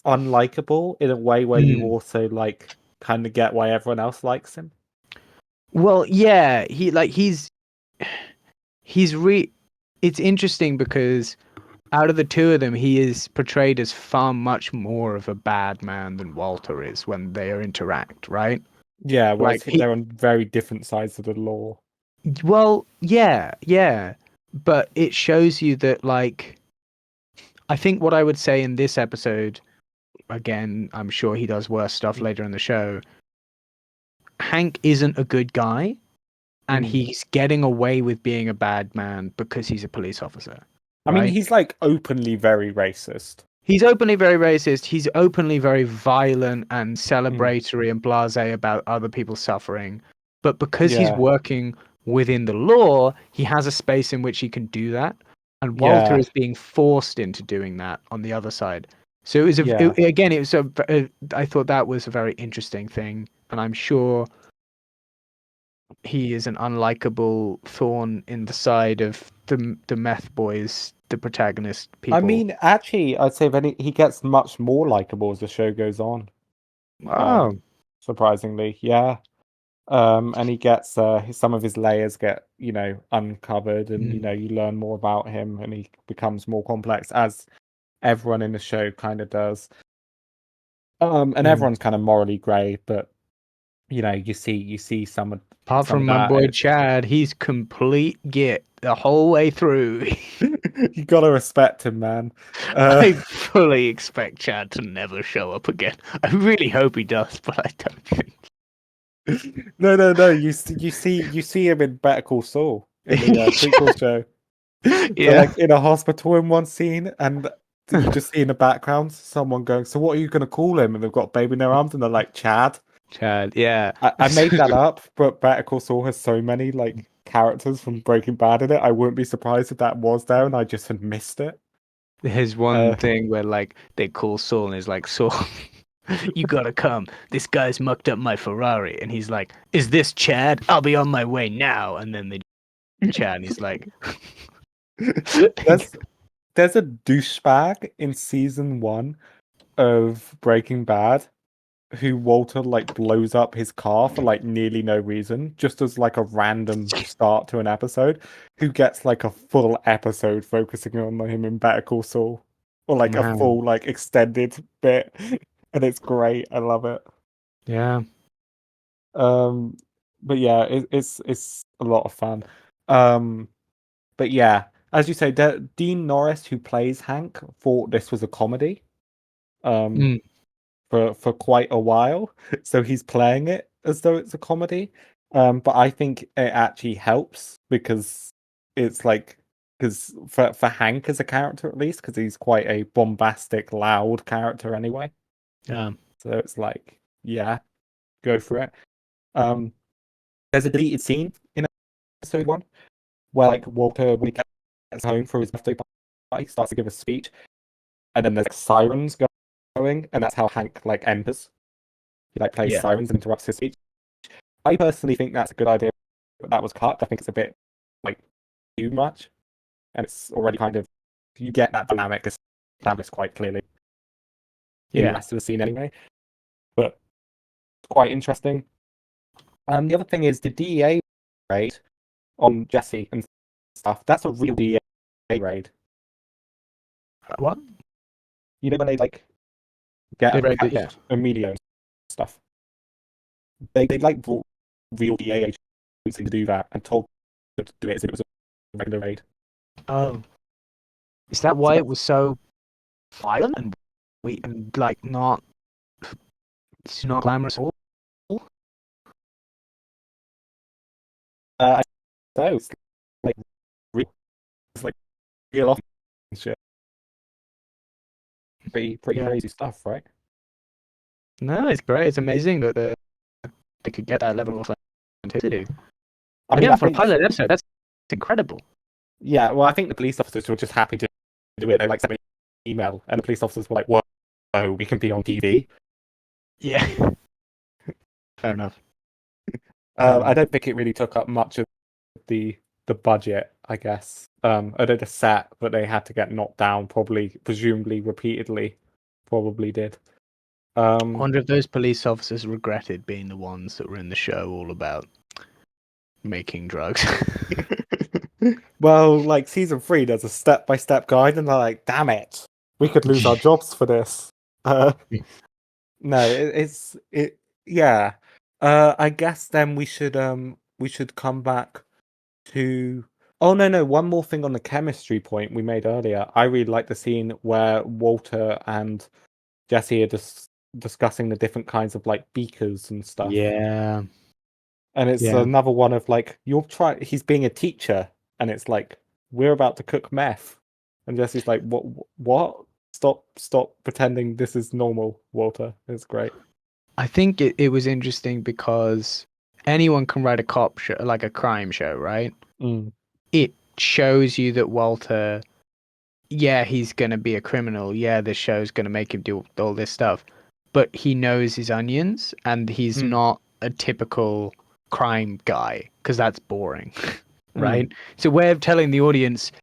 unlikable in a way where you also like kind of get why everyone else likes him. Well, yeah, he's it's interesting because out of the two of them, he is portrayed as far much more of a bad man than Walter is when they interact, right? Yeah, whereas Like, they're on very different sides of the law. well, yeah, but it shows you that, like, I think what I would say in this episode, again, I'm sure he does worse stuff later in the show. Hank isn't a good guy, and he's getting away with being a bad man because he's a police officer. I mean, Right? he's like openly very racist. He's openly very racist. He's openly very violent and celebratory and blasé about other people's suffering. But because he's working within the law, he has a space in which he can do that. And Walter is being forced into doing that on the other side. So it was I thought that was a very interesting thing. And I'm sure he is an unlikable thorn in the side of the meth boys, the protagonist people. I mean, actually, I'd say he gets much more likable as the show goes on. Wow. Surprisingly, yeah. And he gets some of his layers get, uncovered, and you learn more about him, and he becomes more complex, as everyone in the show kind of does. And everyone's kind of morally grey, but you see some apart from my boy Chad, he's complete git the whole way through. You gotta respect him, man. I fully expect Chad to never show up again. I really hope he does, but I don't think. No. You see him in Better Call Saul in the prequel show. Yeah, like in a hospital in one scene, and you just see in the background someone going, "So what are you gonna call him?" And they've got a baby in their arms, and they're like, "Chad." Yeah. I made that up, but Better Call Saul has so many like characters from Breaking Bad in it. I wouldn't be surprised if that was there, and I just had missed it. There's one thing where like they call Saul and he's like, Saul, you gotta come. This guy's mucked up my Ferrari. And he's like, is this Chad? I'll be on my way now. And then they Chad and he's like there's a douchebag in season 1 of Breaking Bad who Walter like blows up his car for like nearly no reason, just as like a random start to an episode, who gets like a full episode focusing on him in Better Call Saul, or like a full like extended bit, and it's great. I love it. Yeah. But yeah, it's a lot of fun. But yeah, as you say, Dean Norris, who plays Hank, thought this was a comedy. Um, Mm. for quite a while, so he's playing it as though it's a comedy. But I think it actually helps because it's like because for Hank as a character at least, because he's quite a bombastic, loud character anyway. Um, So it's like, yeah, go for it. Um, there's a deleted scene in episode 1 where like Walter, when he gets home for his birthday party, starts to give a speech, and then there's like, sirens going, and that's how Hank like enters. He like plays Yeah. sirens and interrupts his speech. I personally think that's a good idea, but that was cut. I think it's a bit like too much, and it's already kind of you get that dynamic established quite clearly in the Yeah. rest of the scene anyway. But it's quite interesting. The other thing is the DEA raid on Jesse and stuff. That's a real DEA raid. What? You know when they like get They read catch it, yeah. Emilio and stuff. They like brought real DEA agents in to do that and told them to do it as if it was a regular raid. Oh. Is that why it was so violent and like not it's not glamorous at all? I so it's like real, it's like real off shit. Pretty Yeah. crazy stuff, right? No, it's great. It's amazing that they could get that level of authenticity. I mean, Yeah, I for a think pilot episode, that's incredible. yeah. Well, I think the police officers were just happy to do it. They like sent me an email, and the police officers were like, "Whoa, we can be on TV." Yeah. Fair enough. I don't think it really took up much of the budget, I guess. I did a set, but they had to get knocked down, presumably repeatedly. Probably did. I wonder if those police officers regretted being the ones that were in the show all about making drugs. Well, like season 3, there's a step-by-step guide, and they're like, "Damn it, we could lose our jobs for this." No, yeah. I guess then we should come back to. Oh no, one more thing on the chemistry point we made earlier. I really like the scene where Walter and Jesse are discussing the different kinds of like beakers and stuff. Yeah. And it's Yeah. another one of like he's being a teacher, and it's like we're about to cook meth, and Jesse's like, what? Stop pretending this is normal, Walter. It's great. I think it was interesting because anyone can write a cop show, like a crime show, right? Mm. It shows you that Walter, yeah, he's going to be a criminal. Yeah, this show's going to make him do all this stuff. But he knows his onions, and he's not a typical crime guy, because that's boring, right? So way of telling the audience,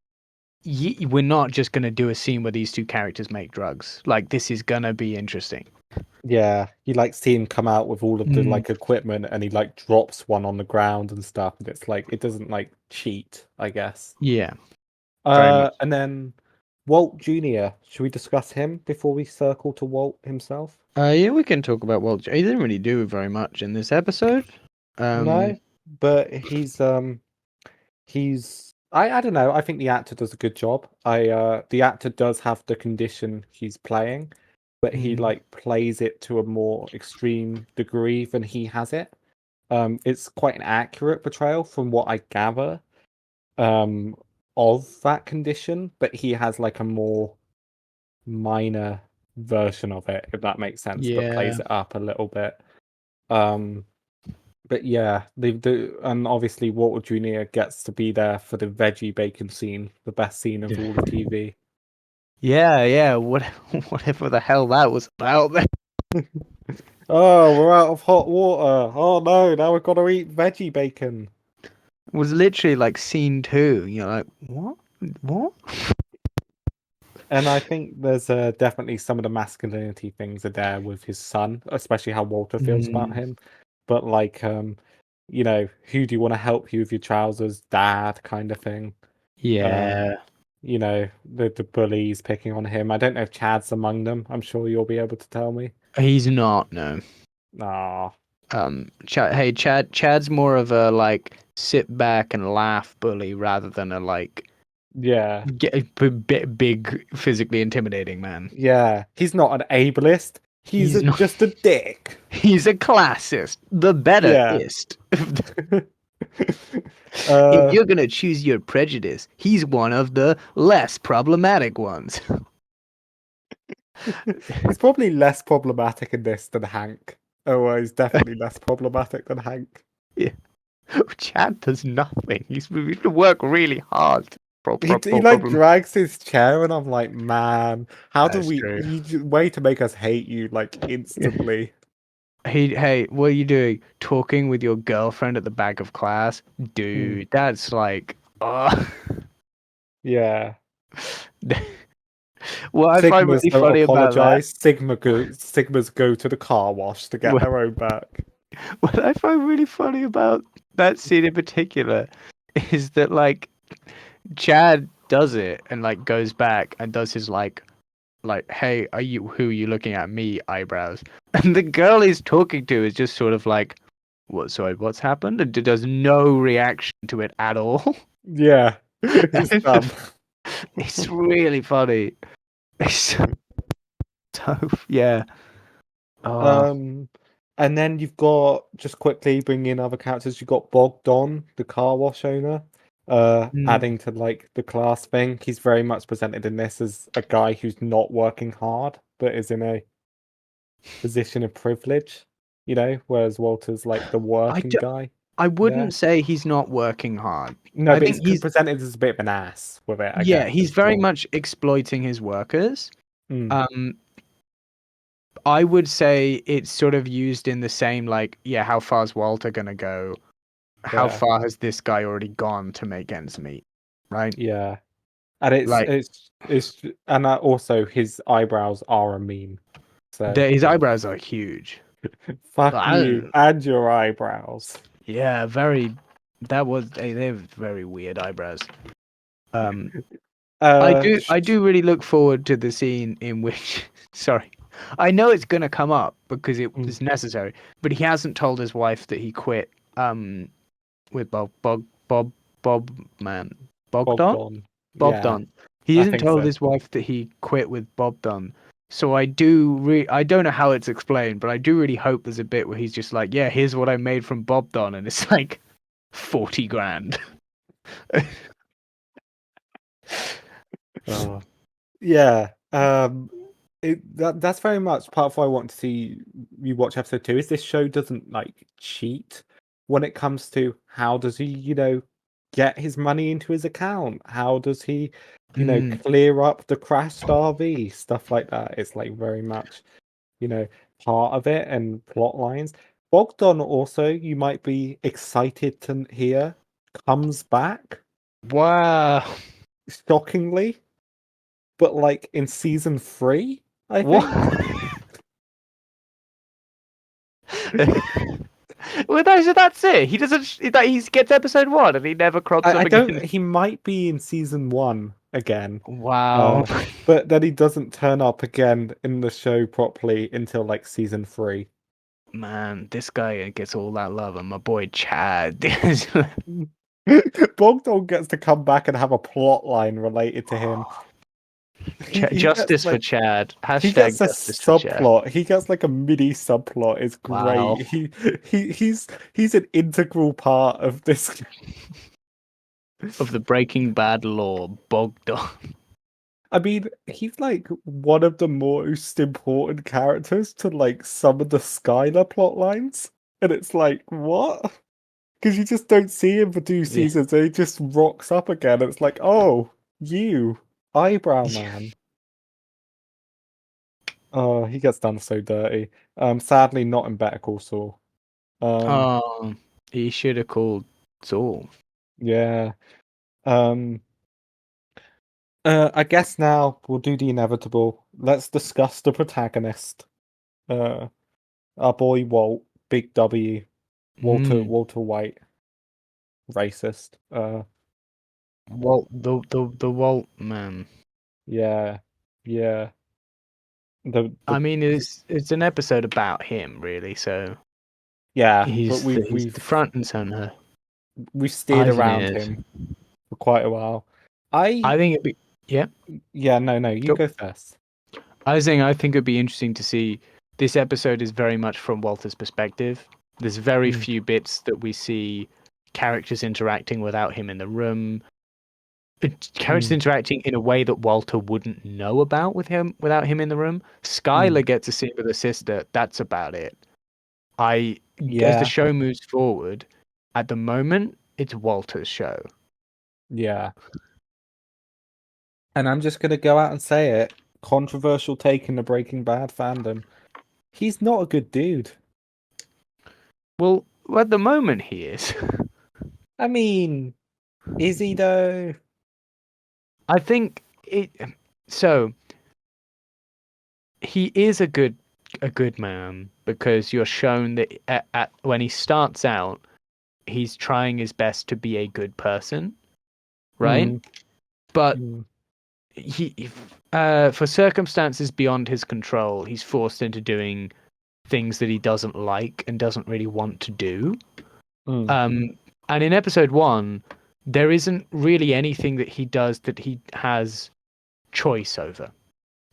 we're not just going to do a scene where these two characters make drugs. Like, this is going to be interesting. Yeah, you like see him come out with all of the like equipment, and he like drops one on the ground and stuff, and it's like it doesn't like cheat, I guess. Yeah. Very much. And then Walt Jr. Should we discuss him before we circle to Walt himself? Yeah, we can talk about Walt. He didn't really do very much in this episode. No, but he's I don't know. I think the actor does a good job. The actor does have the condition he's playing, but he like plays it to a more extreme degree than he has it. It's quite an accurate portrayal from what I gather of that condition, but he has like a more minor version of it, if that makes sense, but plays it up a little bit. But yeah, they do, and obviously Walter Jr. gets to be there for the veggie bacon scene, the best scene of all the TV. Yeah, whatever the hell that was about. Oh, we're out of hot water. Oh no, now we've got to eat veggie bacon. It was literally like scene 2. You're like, what? And I think there's definitely some of the masculinity things are there with his son, especially how Walter feels about him. But like, you know, who do you want to help you with your trousers, dad, kind of thing. Yeah. You know, the bullies picking on him. I don't know if Chad's among them. I'm sure you'll be able to tell me. He's not, no. Ah. Chad's more of a like sit back and laugh bully rather than a like Yeah. big, physically intimidating man. Yeah. He's not an ableist. He's not. Just a dick. He's a classist, the Yeah. betterist. If you're gonna choose your prejudice, he's one of the less problematic ones. He's probably less problematic in this than Hank. Oh, well, he's definitely less problematic than Hank. Yeah. Chad does nothing. He's to work really hard. He like drags his chair, and I'm like, man, how do That's we? true. Way to make us hate you like instantly. Hey, what are you doing? Talking with your girlfriend at the back of class? Dude, that's like, Yeah. What I find Sigmas really don't funny about that. apologize. Sigmas go to the car wash to get their own back. What I find really funny about that scene in particular is that like Chad does it and like goes back and does his like hey, who are you looking at? Me eyebrows. And the girl he's talking to is just sort of like, what's happened? And does no reaction to it at all. Yeah. It's dumb. It's really funny. It's so yeah. And then you've got, just quickly bringing in other characters, you've got Bogdan, the car wash owner, adding to like the class thing. He's very much presented in this as a guy who's not working hard, but is in a position of privilege, whereas Walter's like the working guy. I wouldn't say he's not working hard. No, I but think he's presented as a bit of an ass with it, I guess. he's very much exploiting his workers. I would say it's sort of used in the same like, how far's Walter gonna go? How far has this guy already gone to make ends meet? Right? Yeah. And it's and also his eyebrows are a meme. So his eyebrows are huge. Fuck you and your eyebrows. Yeah, they're very weird eyebrows. I do really look forward to the scene in which sorry. I know it's gonna come up because it was necessary, but he hasn't told his wife that he quit with Bogdan. Yeah, He hasn't told his wife that he quit with Bogdan. So I don't know how it's explained, but I do really hope there's a bit where he's just like, yeah, here's what I made from Bogdan, and it's like 40 grand. Yeah. That's very much part of why I want to see you watch episode 2. Is this show doesn't like cheat when it comes to how does he, get his money into his account? How does he, clear up the crashed RV? Stuff like that. It's like very much, part of it and plot lines. Bogdan also, you might be excited to hear, comes back. Wow. Shockingly. But like in season 3, I think. Well, that's it. He doesn't. He gets episode 1 and he never crops up again. He might be in season 1 again. Wow. But then he doesn't turn up again in the show properly until like season 3. Man, this guy gets all that love, and my boy Chad. Bogdan gets to come back and have a plot line related to him. Justice for Chad. He gets a subplot. He gets like a mini subplot. It's great. Wow. He's an integral part of this of the Breaking Bad lore, Bogdan. I mean, he's like one of the most important characters to like some of the Skylar plot lines, and it's like what? Because you just don't see him for 2 seasons, and he just rocks up again. And it's like, oh, you eyebrow man. Oh, he gets done so dirty. Sadly, not in Better Call Saul. He should have called Saul. Yeah. I guess now we'll do the inevitable. Let's discuss the protagonist. Our boy Walt, Big W, Walter White, racist. Walt, the Walt man. Yeah. I mean, it's an episode about him, really. So yeah, he's the front and center. We've steered around him for quite a while. I I think it'd be yeah. Yeah, no, you Go. go first. I was saying I think it'd be interesting to see. This episode is very much from Walter's perspective. There's very Mm, few bits that we see characters interacting without him in the room. Characters mm, interacting in a way that Walter wouldn't know about with him without him in the room. mm. Skylar gets a scene with her sister. That's about it. I As the Yeah, show moves forward, at the moment, it's Walter's show. yeah. And I'm just gonna go out and say it. Controversial take in the Breaking Bad fandom. He's not a good dude. Well, at the moment he is. I mean, is he though? I think it. So he is a good man because you're shown that when he starts out, he's trying his best to be a good person, right? Mm, But mm, he for circumstances beyond his control, he's forced into doing things that he doesn't like and doesn't really want to do. mm. Um, and in episode one, there isn't really anything that he does that he has choice over.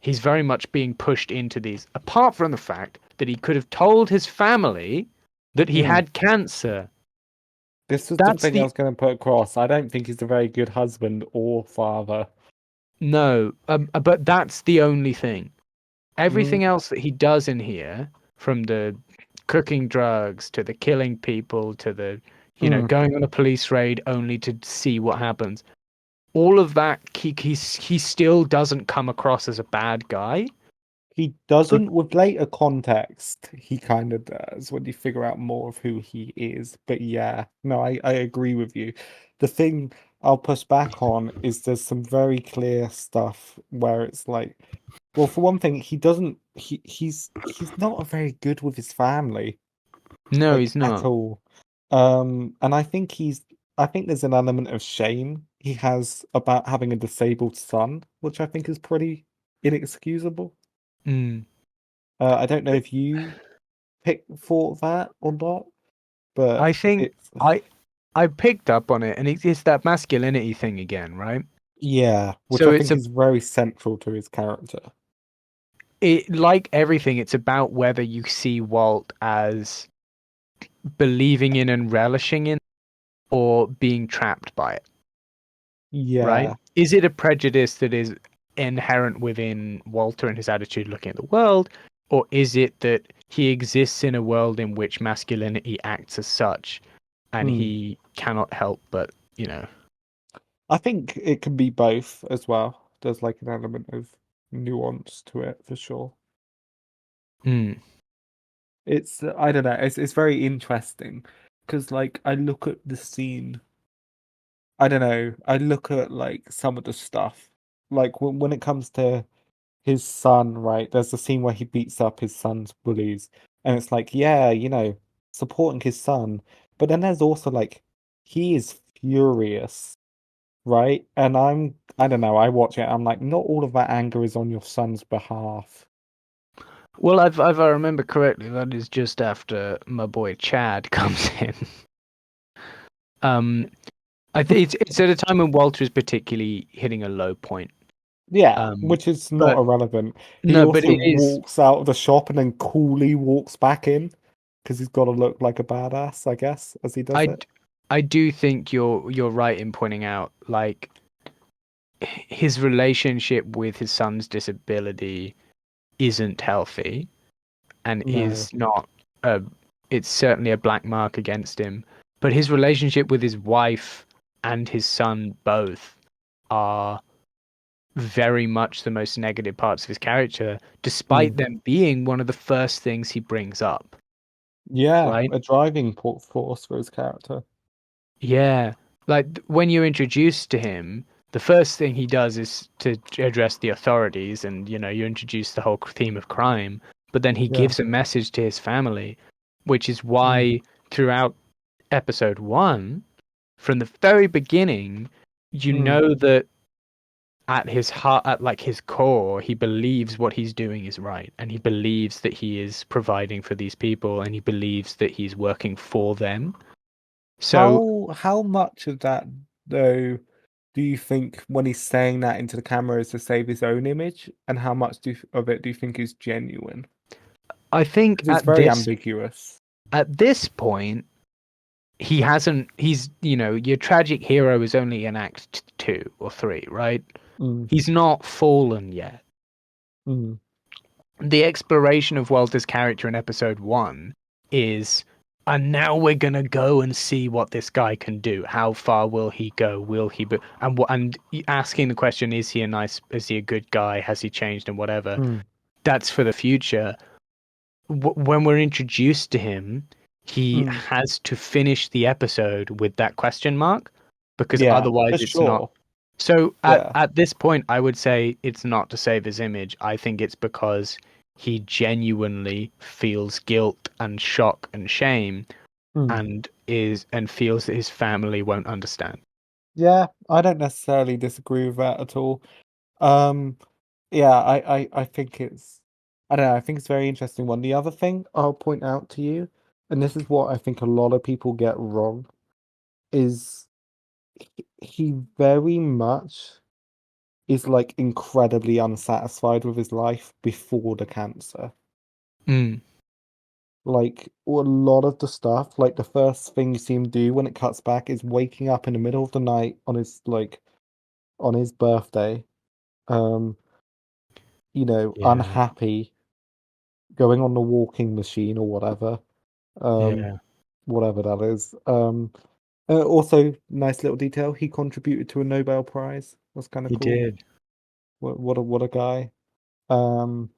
He's very much being pushed into these, apart from the fact that he could have told his family that he Mm. had cancer. This was the That's thing I the was going to put across. I don't think he's a very good husband or father. no, but that's the only thing. Mm, Everything else that he does in here, from the cooking drugs to the killing people to the, mm. going on a police raid only to see what happens, all of that, he still doesn't come across as a bad guy. He But doesn't with later context. He kind of does when you figure out more of who he is. But yeah, no, I agree with you. The thing I'll push back on is there's some very clear stuff where it's like, well, for one thing, he's not very good with his family, no, like he's at not. all. And I think there's an element of shame he has about having a disabled son, which I think is pretty inexcusable. Mm. I don't know if you thought that or not, but I think it's I I picked up on it, and it's that masculinity thing again, right? yeah, which So I it's think is very central to his character. like everything, it's about whether you see Walt as believing in and relishing in, or being trapped by it, right? Yeah. Is it a prejudice that is inherent within Walter and his attitude looking at the world, or is it that he exists in a world in which masculinity acts as such, and Hmm. he cannot help but, I think it can be both as well. There's like an element of nuance to it for sure. mm, It's I don't know, it's very interesting because like I look at the scene, I don't know, I look at like some of the stuff like when it comes to his son, right? There's a scene where he beats up his son's bullies, and it's like, yeah, supporting his son. But then there's also like, he is furious, right? And I don't know, I watch it, I'm like, not all of that anger is on your son's behalf. well, if I remember correctly, that is just after my boy Chad comes in. Um, I think it's at a time when Walter is particularly hitting a low point. Yeah, Um, which is not but irrelevant. He no, but also it is. walks out of the shop and then coolly walks back in because he's got to look like a badass, I guess, as he does I, it. I do think you're right in pointing out like his relationship with his son's disability isn't healthy and No. is not a. It's certainly a black mark against him. But his relationship with his wife and his son both are very much the most negative parts of his character, Hmm. despite them being one of the first things he brings up, Yeah, right? a driving force for his character. Yeah. Like when you're introduced to him, the first thing he does is to address the authorities and, you introduce the whole theme of crime, but then he Yeah. gives a message to his family, which is Mm. why throughout episode 1, from the very beginning, you Mm. know that at his heart, at like his core, he believes what he's doing is right, and he believes that he is providing for these people, and he believes that he's working for them. So How much of that though? do you think when he's saying that into the camera is to save his own image, and how much of it do you think is genuine? I think Because it's very ambiguous. at this point, he hasn't. He's your tragic hero is only in Act 2 or 3, right? Mm, He's not fallen yet. mm, The exploration of Walter's character in episode 1 is, and now we're gonna go and see what this guy can do. How far will he go? Will he be, and asking the question, is he a good guy? Has he changed and whatever? mm, That's for the future. When we're introduced to him, he mm. has to finish the episode with that question mark, because Yeah, otherwise for it's not. sure. So Yeah. at this point, I would say it's not to save his image. I think it's because he genuinely feels guilt and shock and shame, Mm. and feels that his family won't understand. Yeah, I don't necessarily disagree with that at all. Um, yeah, I think I don't know, I think it's a very interesting one. The other thing I'll point out to you, and this is what I think a lot of people get wrong, is he very much is like incredibly unsatisfied with his life before the cancer. Mm, Like a lot of the stuff, like the first thing you see him do when it cuts back is waking up in the middle of the night on his on his birthday, um, yeah, unhappy, going on the walking machine or um, yeah, whatever that is. Also, nice little detail. He contributed to a Nobel Prize. That's kind of he cool. did. What a guy. Um,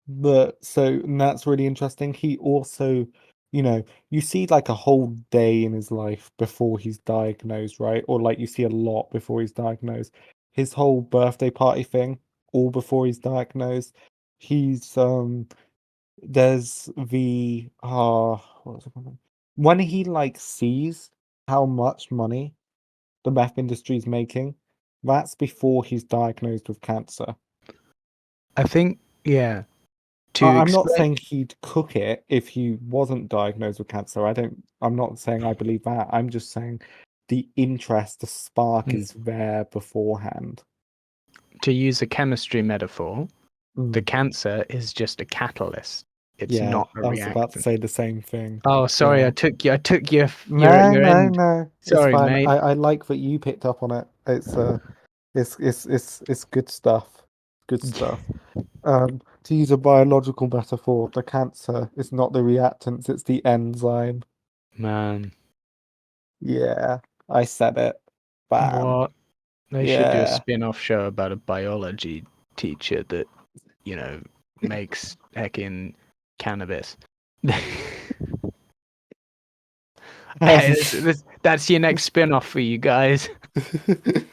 but so and that's really interesting. He also, you see like a whole day in his life before he's diagnosed, right? Or like you see a lot before he's diagnosed. His whole birthday party thing, all before he's diagnosed. He's there's the what was it called? When he like sees how much money the meth industry is making, that's before he's diagnosed with cancer. I think, yeah, to I'm not explain. saying he'd cook it if he wasn't diagnosed with cancer. I'm not saying I believe that. I'm just saying the interest, the spark Mm, is there beforehand. to use a chemistry metaphor, the Mm. cancer is just a catalyst. It's Yeah, not a I was about to reactant. say the same thing. Oh, sorry, Yeah. I took your No, your no, end. no. It's Sorry, fine. mate. I like that you picked up on it. It's good stuff. Good stuff. To use a biological metaphor, the cancer is not the reactants, it's the enzyme. Man, Yeah, I said it. Bam. what? They should do a Yeah. spin-off show about a biology teacher that, makes heckin' cannabis. Um, That's your next spin-off for you guys. They've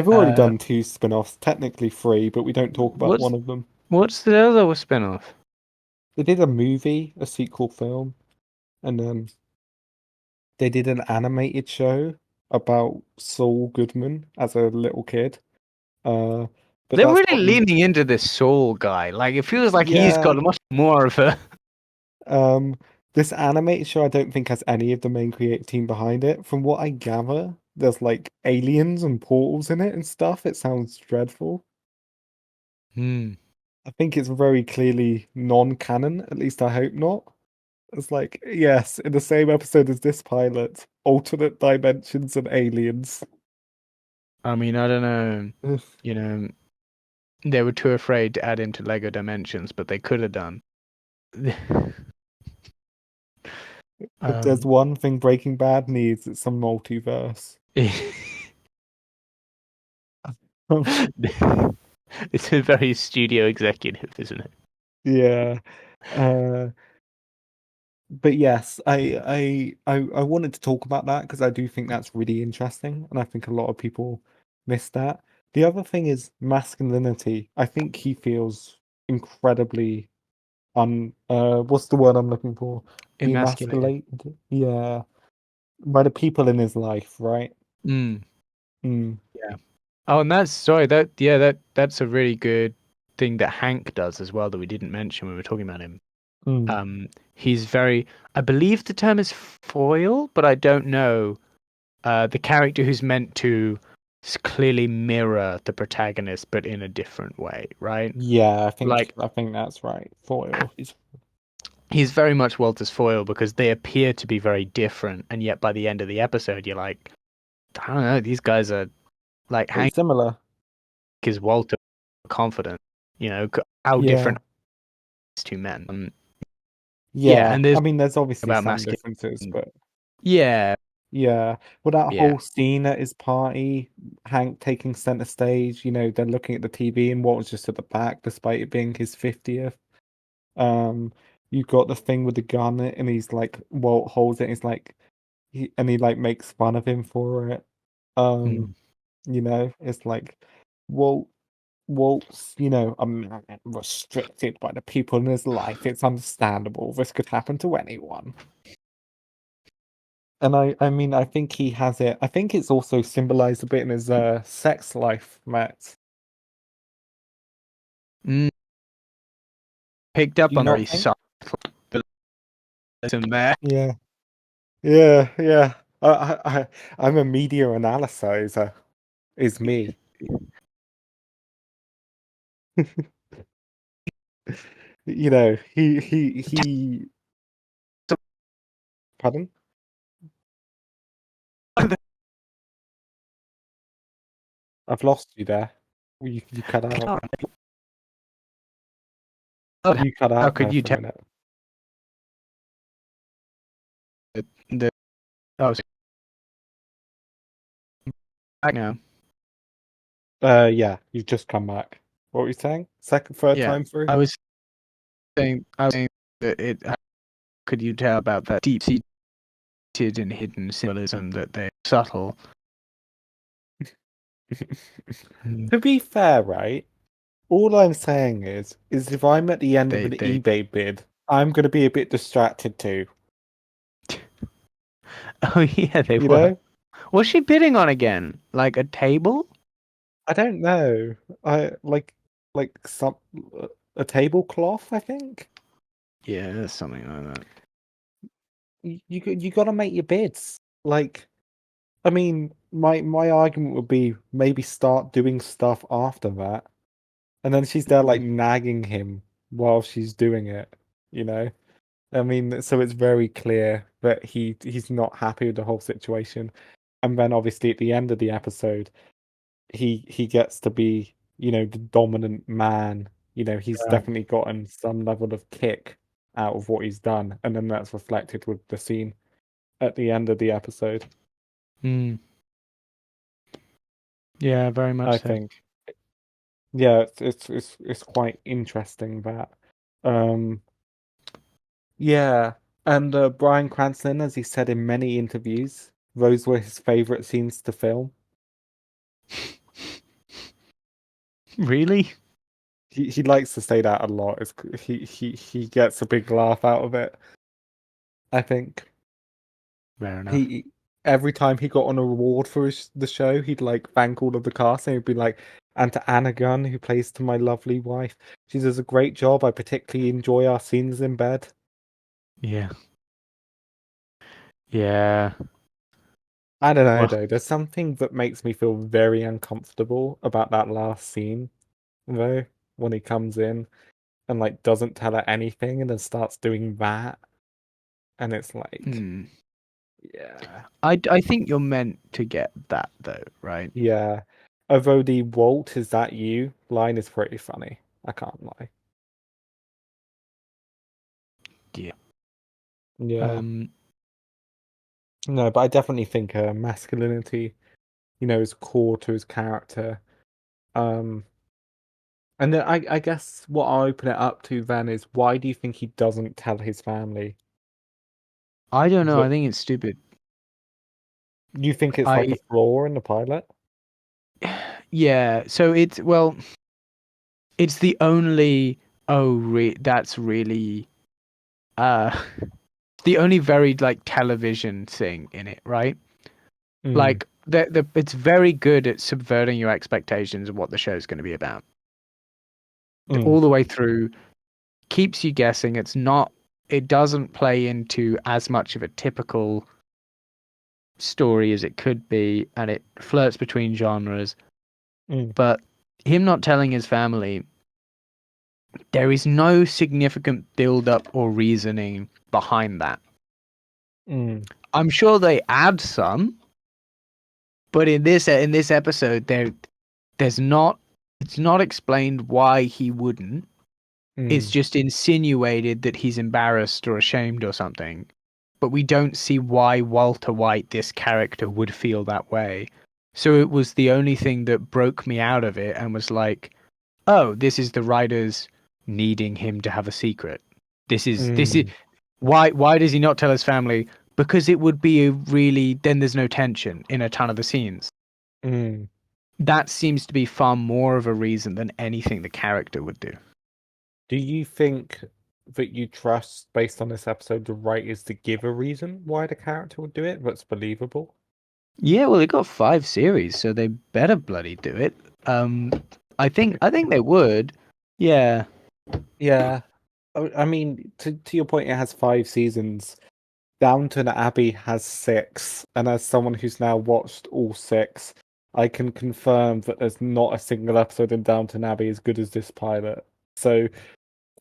already Uh, done two spin-offs, technically three, but we don't talk about what's one of them. what's the other spin-off? They did a movie, a sequel film, and then they did an animated show about Saul Goodman as a little kid. Uh, but They're that's really probably leaning into this Saul guy. Like, it feels like he's got yeah. much more of a. Um, this animated show I don't think has any of the main creative team behind it. From what I gather, there's like aliens and portals in it and stuff. It sounds dreadful. Hmm. I think it's very clearly non-canon, at least I hope not. It's like, yes, in the same episode as this pilot, alternate dimensions and aliens. I mean, I don't know. You know, they were too afraid to add into Lego Dimensions, but they could have done. If there's um, one thing Breaking Bad needs, it's some multiverse. it's a very studio executive, isn't it? Yeah. Uh, but yes, I wanted to talk about that because I do think that's really interesting, and I think a lot of people miss that. The other thing is masculinity. I think he feels incredibly what's the word I'm looking for? Emasculated. Demasculated? Yeah. By the people in his life, right? Mm, Mm, yeah. Oh, and that's sorry. That's a really good thing that Hank does as well that we didn't mention when we were talking about him. mm, He's very. I believe the term is foil, but I don't know. the character who's meant to clearly mirror the protagonist, but in a different way, right? Yeah, Like I think that's right. Foil. he's very much Walter's foil because they appear to be very different, and yet by the end of the episode, you're like, I don't know, these guys are like Pretty Hank similar. is Walter confident, how Yeah. different are these two men. Yeah, Yeah. and I there's mean, there's obviously about some masculinity. differences, but Yeah, yeah. Well, that yeah. whole scene at his party, Hank taking center stage, then looking at the TV and Walt was just at the back, despite it being his 50th. Um, you've got the thing with the gun, and he's like, Walt holds it, and he's like, he like makes fun of him for it. Mm. It's like Walt Walt's, a man restricted by the people in his life. It's understandable. This could happen to anyone. And I mean, I think he has it. I think it's also symbolized a bit in his sex life, Matt. Mm. Picked up Do you on not very think? soft there. Yeah, yeah. I'm a media analyzer. Is me. He. Pardon? I've lost you there. You cut out. You cut How out could there you for a tell minute. the oh back now? Yeah, you've just come back. What were you saying? Third Yeah, time through? I was saying that it. How could you tell about that deep-seated and hidden symbolism that they're subtle? To be fair, right? All I'm saying is if I'm at the end of They an they. eBay bid, I'm gonna be a bit distracted too. Oh yeah, they You were. know? What's she bidding on again? Like a table? I don't know. I like some a tablecloth, I think. Yeah, something like that. You gotta make your bids. Like, I mean, my argument would be maybe start doing stuff after that. And then she's there like nagging him while she's doing it, you know? I mean, so it's very clear that he's not happy with the whole situation. And then obviously at the end of the episode, he gets to be, the dominant man. He's Yeah. definitely gotten some level of kick out of what he's done, and then that's reflected with the scene at the end of the episode, Mm. Yeah, very I much so. think. Yeah, it's quite interesting that. Um Yeah, and Bryan Cranston, as he said in many interviews, those were his favorite scenes to film. Really? He likes to say that a lot. He gets a big laugh out of it. I think Fair enough. he every time he got an award for the show, he'd like thank all of the cast, and he'd be like, "And to Anna Gunn, who plays to my lovely wife, she does a great job. I particularly enjoy our scenes in bed." Yeah. Yeah. I don't know Well, though. There's something that makes me feel very uncomfortable about that last scene, though, when he comes in and like doesn't tell her anything and then starts doing that, and it's like, hmm. yeah, I think you're meant to get that though, right? yeah. Although the Walt, is that you line is pretty funny. I can't lie. Yeah. Yeah. Um, No, but I definitely think masculinity, is core to his character. Um, and then I guess what I'll open it up to then is why do you think he doesn't tell his family? I don't know. I That think it's stupid. you think it's like a I flaw in the pilot? yeah. So it's the only that's really uh the only very like television thing in it, right? Mm, Like it's very good at subverting your expectations of what the show's going to be about mm, all the way through, keeps you guessing. It doesn't play into as much of a typical story as it could be, and it flirts between genres. Mm. But him not telling his family, there is no significant build-up or reasoning behind that. Mm. I'm sure they add some, but in this episode, there's not. It's not explained why he wouldn't. It's Mm. just insinuated that he's embarrassed or ashamed or something. But we don't see why Walter White, this character, would feel that way. So it was the only thing that broke me out of it and was like, oh, this is the writers needing him to have a secret. This is Mm. why does he not tell his family? Because it would be a really, then there's no tension in a ton of the scenes. Mm. That seems to be far more of a reason than anything the character would do. Do you think that you trust, based on this episode, the writers to give a reason why the character would do it that's believable? Yeah, well, they got 5 series, so they better bloody do it. I think they would. Yeah. Yeah. I mean, to your point, it has 5 seasons. Downton Abbey has 6, and as someone who's now watched all 6, I can confirm that there's not a single episode in Downton Abbey as good as this pilot. So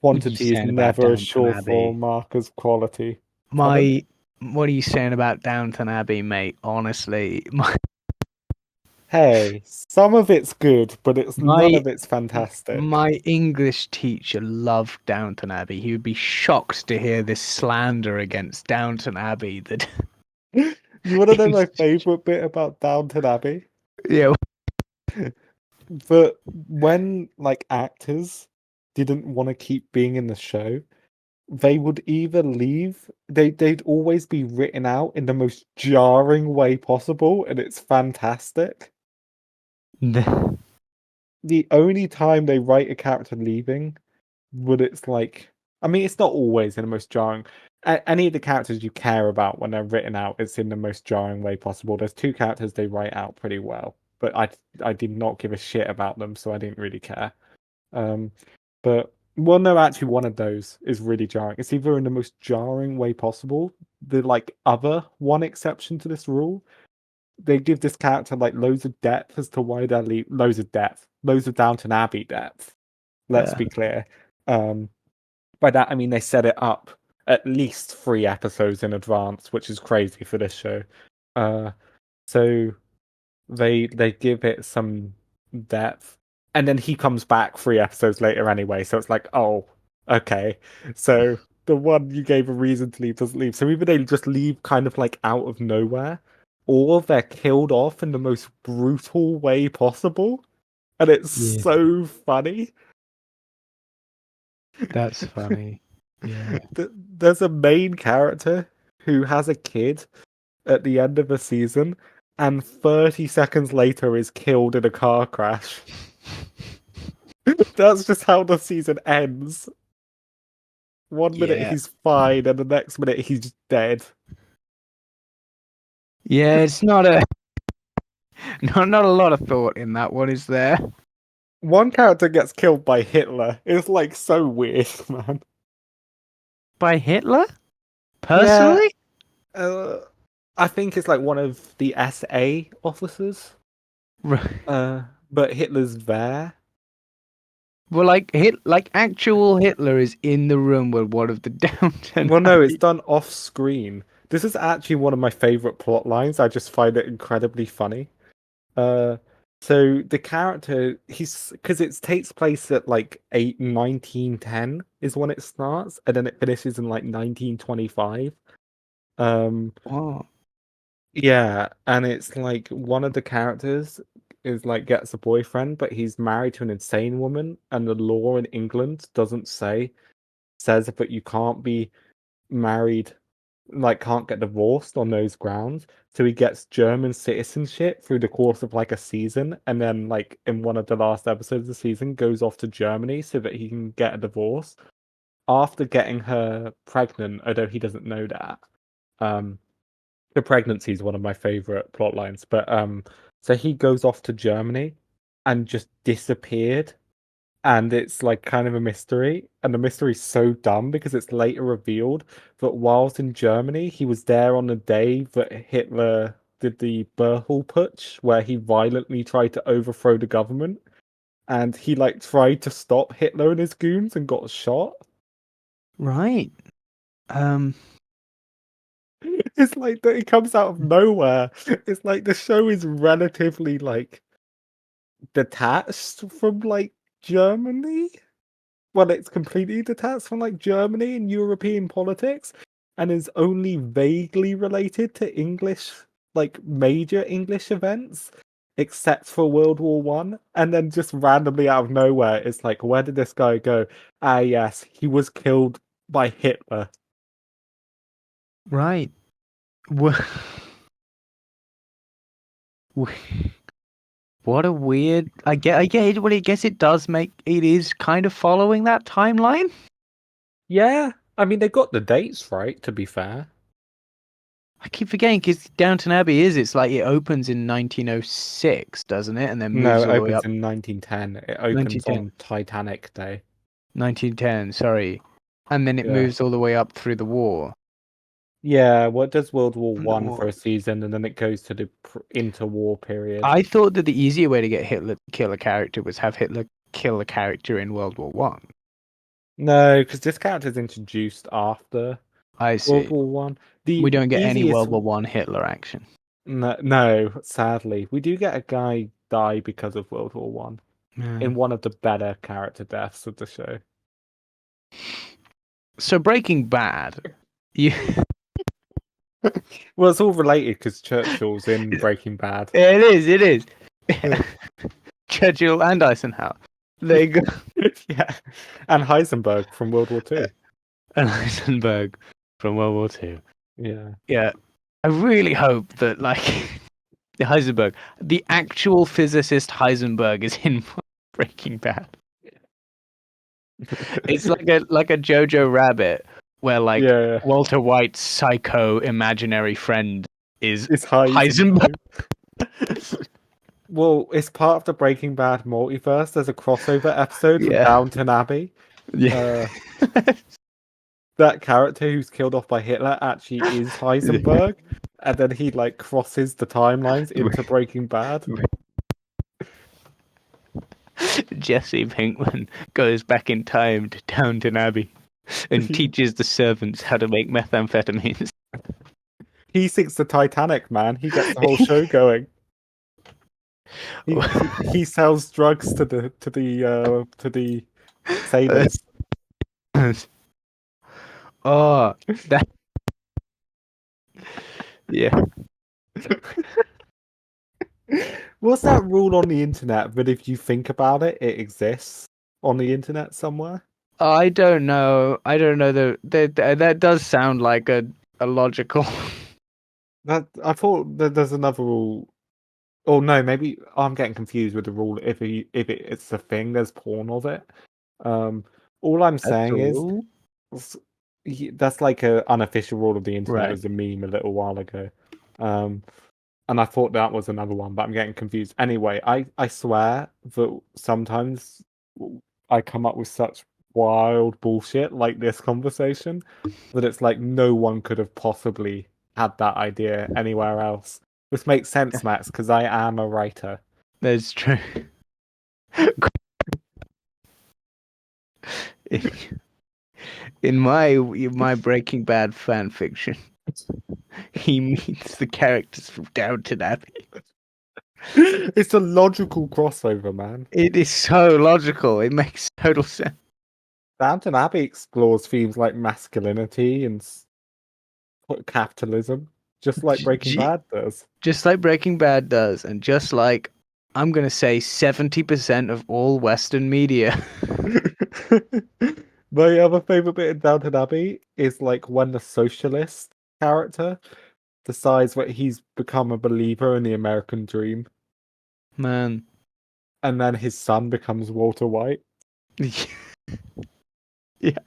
What are you quantity is saying about never a Downton surefire Abbey? mark as quality. Pardon? What are you saying about Downton Abbey, mate? Honestly, Hey, some of it's good, but it's none my of it's fantastic. my English teacher loved Downton Abbey. He would be shocked to hear this slander against Downton Abbey. That You want to know my favorite bit about Downton Abbey? yeah, That when like actors didn't want to keep being in the show, they would either leave, they'd always be written out in the most jarring way possible, and it's fantastic. The only time they write a character leaving, would it's like, I mean, it's not always in the most jarring. Any of the characters you care about when they're written out, it's in the most jarring way possible. There's 2 characters they write out pretty well, but I did not give a shit about them, so I didn't really care. Um, but well, no, actually, one of those is really jarring. It's either in the most jarring way possible. The like other one exception to this rule, they give this character like loads of depth as to why they're loads of depth, loads of Downton Abbey depth. Let's yeah, be clear. Um, by that I mean they set it up at least 3 episodes in advance, which is crazy for this show. Uh, so they give it some depth, and then he comes back 3 episodes later anyway. So it's like, oh, okay. So the one you gave a reason to leave doesn't leave. So either they just leave kind of like out of nowhere, or they're killed off in the most brutal way possible, and it's yeah, so funny. that's funny. Yeah. There's a main character who has a kid at the end of a season, and 30 seconds later is killed in a car crash. That's just how the season ends. One minute Yeah. he's fine, and the next minute he's dead. Yeah, it's not a not a lot of thought in that one, is there? One character gets killed by Hitler. It's like so weird, man. By Hitler? Yeah, Personally? I think it's like one of the SA officers. Right. But Hitler's there. Well, like actual Hitler is in the room with one of the Downton Well, no, it's Abbey. done off screen. This is actually one of my favorite plot lines. I just find it incredibly funny. Uh, so the character, he's because it takes place at like 1910 is when it starts, and then it finishes in like 1925. Um, Oh, yeah, and it's like one of the characters is like gets a boyfriend, but he's married to an insane woman, and the law in England doesn't says that you can't be married, like can't get divorced on those grounds. So he gets German citizenship through the course of like a season, and then like in one of the last episodes of the season goes off to Germany so that he can get a divorce after getting her pregnant, although he doesn't know that. Um the pregnancy is one of my favorite plot lines, but so he goes off to Germany and just disappeared, and it's like kind of a mystery, and the mystery is so dumb because it's later revealed that whilst in Germany he was there on the day that Hitler did the Berhol putsch, where he violently tried to overthrow the government, and he like tried to stop Hitler and his goons and got shot. Right. It's like that. It comes out of nowhere. It's like the show is relatively like detached from like Germany. Well, it's completely detached from like Germany and European politics, and is only vaguely related to English, like major English events, except for World War One. And then just randomly out of nowhere, it's like, where did this guy go? Ah, yes, he was killed by Hitler. Right. What a weird. I get it. Well, I guess it does make it is kind of following that timeline. Yeah, I mean they got the dates right. To be fair. I keep forgetting because Downton Abbey it's like it opens in 1906, doesn't it? And then No, moves it all the way opens up in 1910. It opens 1910. on Titanic Day. 1910, sorry. And then it Yeah. moves all the way up through the war. Yeah, what does World War The One for war. a season, and then it goes to the interwar period. I thought that the easier way to get Hitler to kill a character was have Hitler kill a character in World War One. No, because this character's introduced after I World see. War One. We The don't get any easiest, World War One Hitler action. no, sadly, we do get a guy die because of World War One in one of the better character deaths of the show. So Breaking Bad, you Well, it's all related because Churchill's in Breaking Bad. it is. Churchill and Eisenhower. They go Yeah, and Heisenberg from World War Two. and Heisenberg from World War Two. Yeah. Yeah. I really hope that like the Heisenberg, the actual physicist Heisenberg is in Breaking Bad. It's like a Jojo Rabbit where like Yeah. Walter White's psycho imaginary friend is It's Heisenberg. Well, it's part of the Breaking Bad multiverse. There's a crossover episode from Yeah. Downton Abbey. Yeah. That character who's killed off by Hitler actually is Heisenberg, and then he like crosses the timelines into Breaking Bad. Jesse Pinkman goes back in time to Downton Abbey and teaches the servants how to make methamphetamines. He sinks the Titanic, man. He gets the whole show going. He sells drugs to the sailors. Oh, that. Yeah. What's that rule on the internet that if you think about it, it exists on the internet somewhere? I don't know. That does sound like a logical. That I thought that there's another rule. Oh no, maybe I'm getting confused with the rule. If it's a thing, there's porn of it. All I'm saying is that's like an unofficial rule of the internet. Right. It was a meme a little while ago. And I thought that was another one, but I'm getting confused. Anyway, I swear that sometimes I come up with such wild bullshit like this conversation that it's like no one could have possibly had that idea anywhere else. Which makes sense, Max, because I am a writer. That's true. In my Breaking Bad fan fiction, he meets the characters from Downton Abbey. It's a logical crossover, man. It is so logical. It makes total sense. Downton Abbey explores themes like masculinity and capitalism, just like Breaking Bad does. Just like Breaking Bad does, and just like I'm gonna say 70% of all Western media. My other favorite bit in Downton Abbey is like when the socialist character decides that he's become a believer in the American dream. Man. And then his son becomes Walter White. Yeah.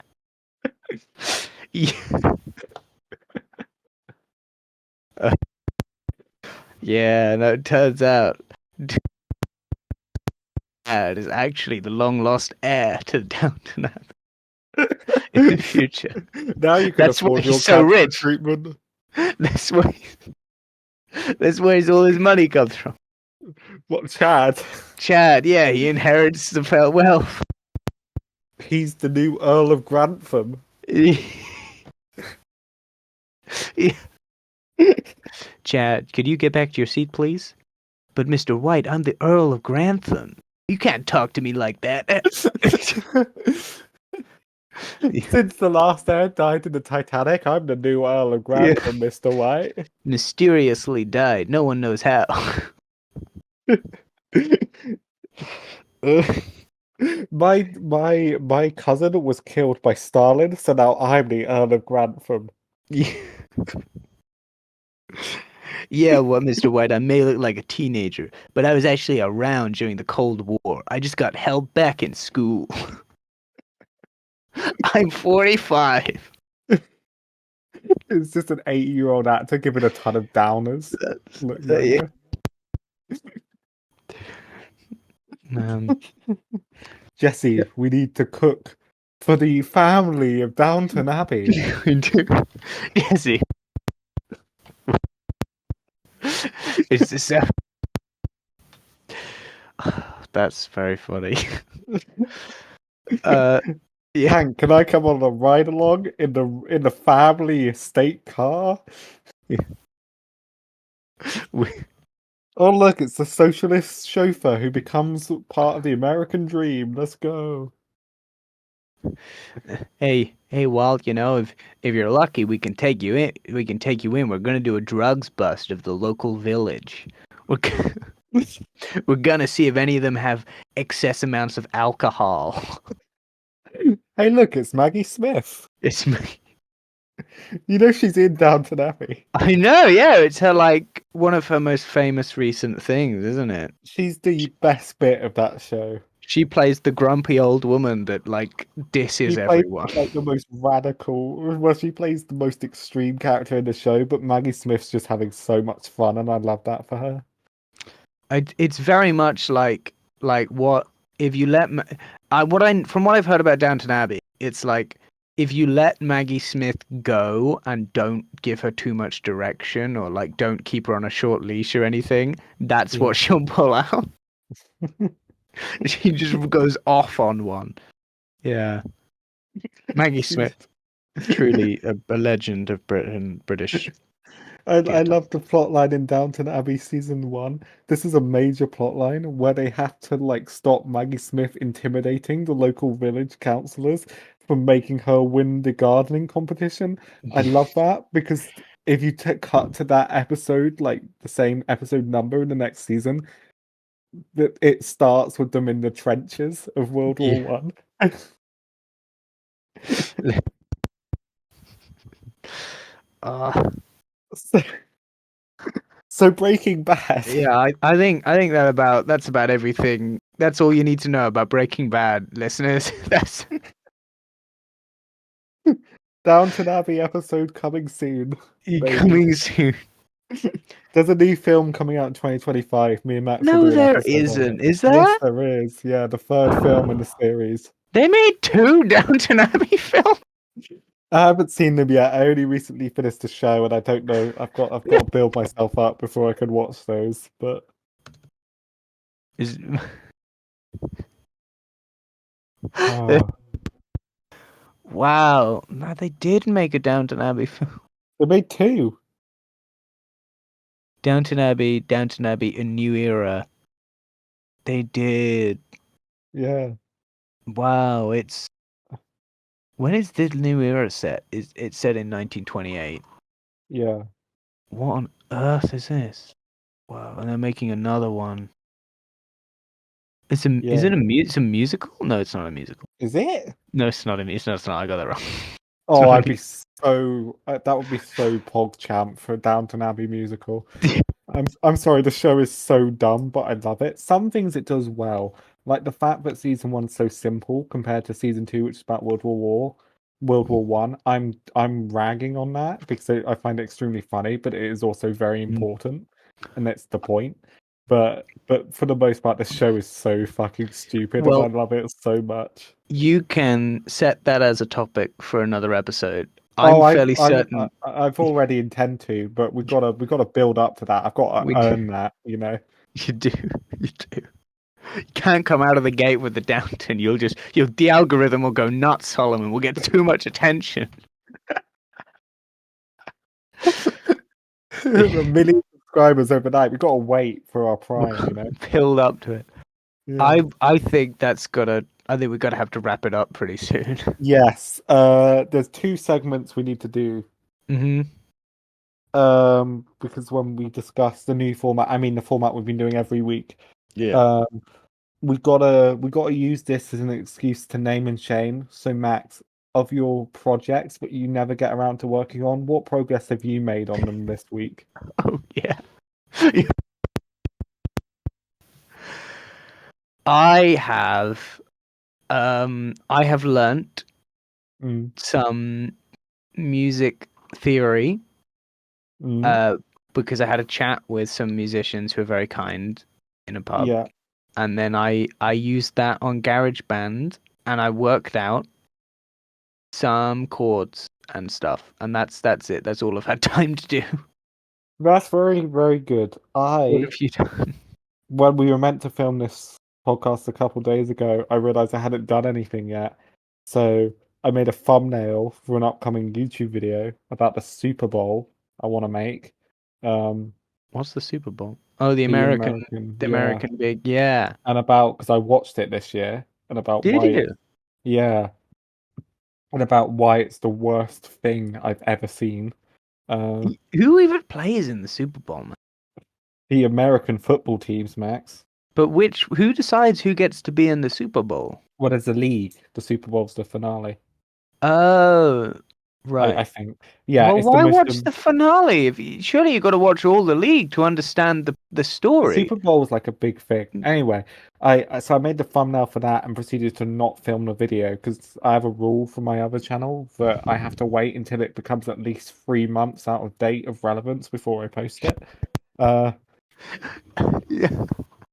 Yeah, no, it turns out Dad is actually the long lost heir to Downton Abbey in the future. Now you can That's why afford your he's so cancer rich. treatment. That's why. That's where all his money comes from. What, Chad? Chad, yeah, he inherits the wealth. He's the new Earl of Grantham. Chad, could you get back to your seat, please? But Mr. White, I'm the Earl of Grantham. You can't talk to me like that. Since the last heir died in the Titanic, I'm the new Earl of Grantham, Mr. White. Mysteriously died. No one knows how. My cousin was killed by Stalin, so now I'm the Earl of Grantham. Yeah, well, Mr. White, I may look like a teenager, but I was actually around during the Cold War. I just got held back in school. I'm 45. It's just an 80-year-old actor giving a ton of downers. Look younger. Jesse, we need to cook for the family of Downton Abbey. Jesse. It's the That's very funny. Yeah. Hank, can I come on a ride along in the family estate car? Oh look, it's the socialist chauffeur who becomes part of the American dream. Let's go. Hey, Walt, you know, if you're lucky, we can take you in. We're gonna do a drugs bust of the local village. We're gonna see if any of them have excess amounts of alcohol. Hey, look, it's Maggie Smith. It's me. You know she's in Downton Abbey. I know, yeah. It's one of her most famous recent things, isn't it? She's the best bit of that show. She plays the grumpy old woman that disses everyone. Like the most radical. Well, she plays the most extreme character in the show, but Maggie Smith's just having so much fun, and I love that for her. It's very much like what if you let from what I've heard about Downton Abbey, it's like if you let Maggie Smith go and don't give her too much direction or don't keep her on a short leash or anything, that's what she'll pull out. She just goes off on one. Yeah. Maggie Smith, truly a legend of British. I love the plotline in Downton Abbey season 1. This is a major plotline where they have to stop Maggie Smith intimidating the local village councillors from making her win the gardening competition. I love that because if you cut to that episode, the same episode number in the next season, that it starts with them in the trenches of World War One. So Breaking Bad. Yeah, I think that's about everything. That's all you need to know about Breaking Bad, listeners. That's Downton Abbey episode coming soon. Coming soon. There's a new film coming out in 2025. Me and Max. No, there isn't. Is there? Yes, there is. Yeah, the third film in the series. They made 2 Downton Abbey films. I haven't seen them yet. I only recently finished the show, and I don't know. I've got to build myself up before I can watch those. But wow, no, they did make a Downton Abbey film. They made 2. Downton Abbey, A New Era. They did. Yeah. Wow, when is this New Era set? It's set in 1928. Yeah. What on earth is this? Wow, and they're making another one. Is it a musical? No, it's not a musical. Is it? No, it's not a musical. No, it's not. I got that wrong. Oh, I'd be so. That would be so PogChamp for a Downton Abbey musical. I'm sorry, the show is so dumb, but I love it. Some things it does well, like the fact that season 1's so simple compared to season 2, which is about World War One. I'm ragging on that because I find it extremely funny, but it is also very important, and that's the point. But for the most part, the show is so fucking stupid, and I love it so much. You can set that as a topic for another episode. I'm fairly certain I've already intend to, but we gotta build up to that. I've got we to do. earn that, you know. You do. You do. You can't come out of the gate with the Downton. The algorithm will go nuts, Solomon. We'll get too much attention. A million subscribers overnight. We've got to wait for our prime, you know. Build up to it. Yeah. I think we're gonna have to wrap it up pretty soon. Yes. There's two segments we need to do. Mm-hmm. Because when we discuss the new format, I mean the format we've been doing every week. Yeah. We gotta use this as an excuse to name and shame. So Max, of your projects that you never get around to working on, what progress have you made on them this week? Oh yeah. I have learnt Mm, some music theory mm, because I had a chat with some musicians who are very kind in a pub. yeah. And then I used that on GarageBand and I worked out some chords and stuff. And that's it. That's all I've had time to do. That's very, very good. What have you done? When we were meant to film this podcast a couple days ago, I realized I hadn't done anything yet. So I made a thumbnail for an upcoming YouTube video about the Super Bowl I want to make. Um, What's the Super Bowl? Oh, the American, the yeah, American big, yeah. and about because I watched it this year, and about Did why you? it's yeah, and about why it's the worst thing I've ever seen. Who even plays in the Super Bowl, man? The American football teams, Max. But who decides who gets to be in the Super Bowl? What is the league? The Super Bowl's the finale. Oh, I right. think. Yeah, Well, it's the why most. watch the finale? Surely you got to watch all the league to understand the The story. Super Bowl was like a big thing. Anyway, so I made the thumbnail for that and proceeded to not film the video because I have a rule for my other channel that I have to wait until it becomes at least 3 months out of date of relevance before I post it. Uh, Yeah.